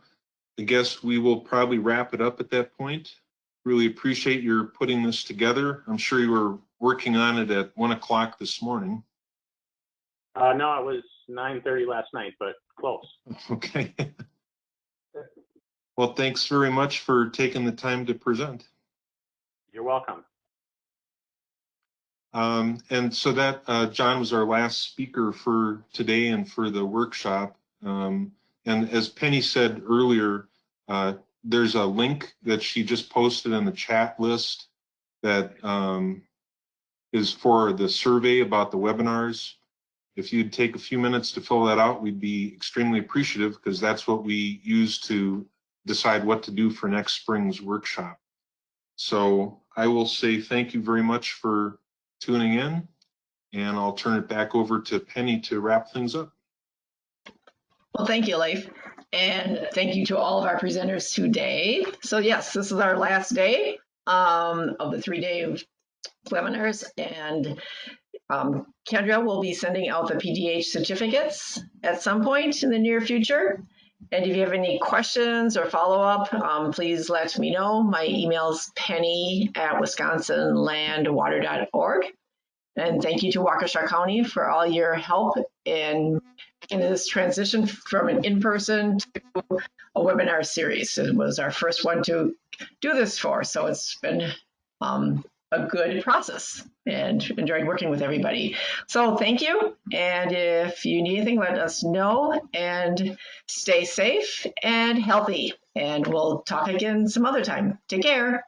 I guess we will probably wrap it up at that point. Really appreciate your putting this together. I'm sure you were working on it at 1 o'clock this morning. No, it was 9:30 last night, but close. Okay. Well, thanks very much for taking the time to present. You're welcome. And so that, John, was our last speaker for today and for the workshop. And as Penny said earlier, there's a link that she just posted in the chat list that is for the survey about the webinars. If you'd take a few minutes to fill that out, we'd be extremely appreciative, because that's what we use to decide what to do for next spring's workshop. So I will say thank you very much for tuning in, and I'll turn it back over to Penny to wrap things up. Well, thank you, Leif. And thank you to all of our presenters today. So yes, this is our last day of the 3-day webinars, and Kendra will be sending out the PDH certificates at some point in the near future. And if you have any questions or follow-up, please let me know. My email is penny@wisconsinlandwater.org. And thank you to Waukesha County for all your help in this transition from an in-person to a webinar series. It was our first one to do this for, so it's been a good process, and enjoyed working with everybody. So thank you, and if you need anything, let us know, and stay safe and healthy, and we'll talk again some other time. Take care.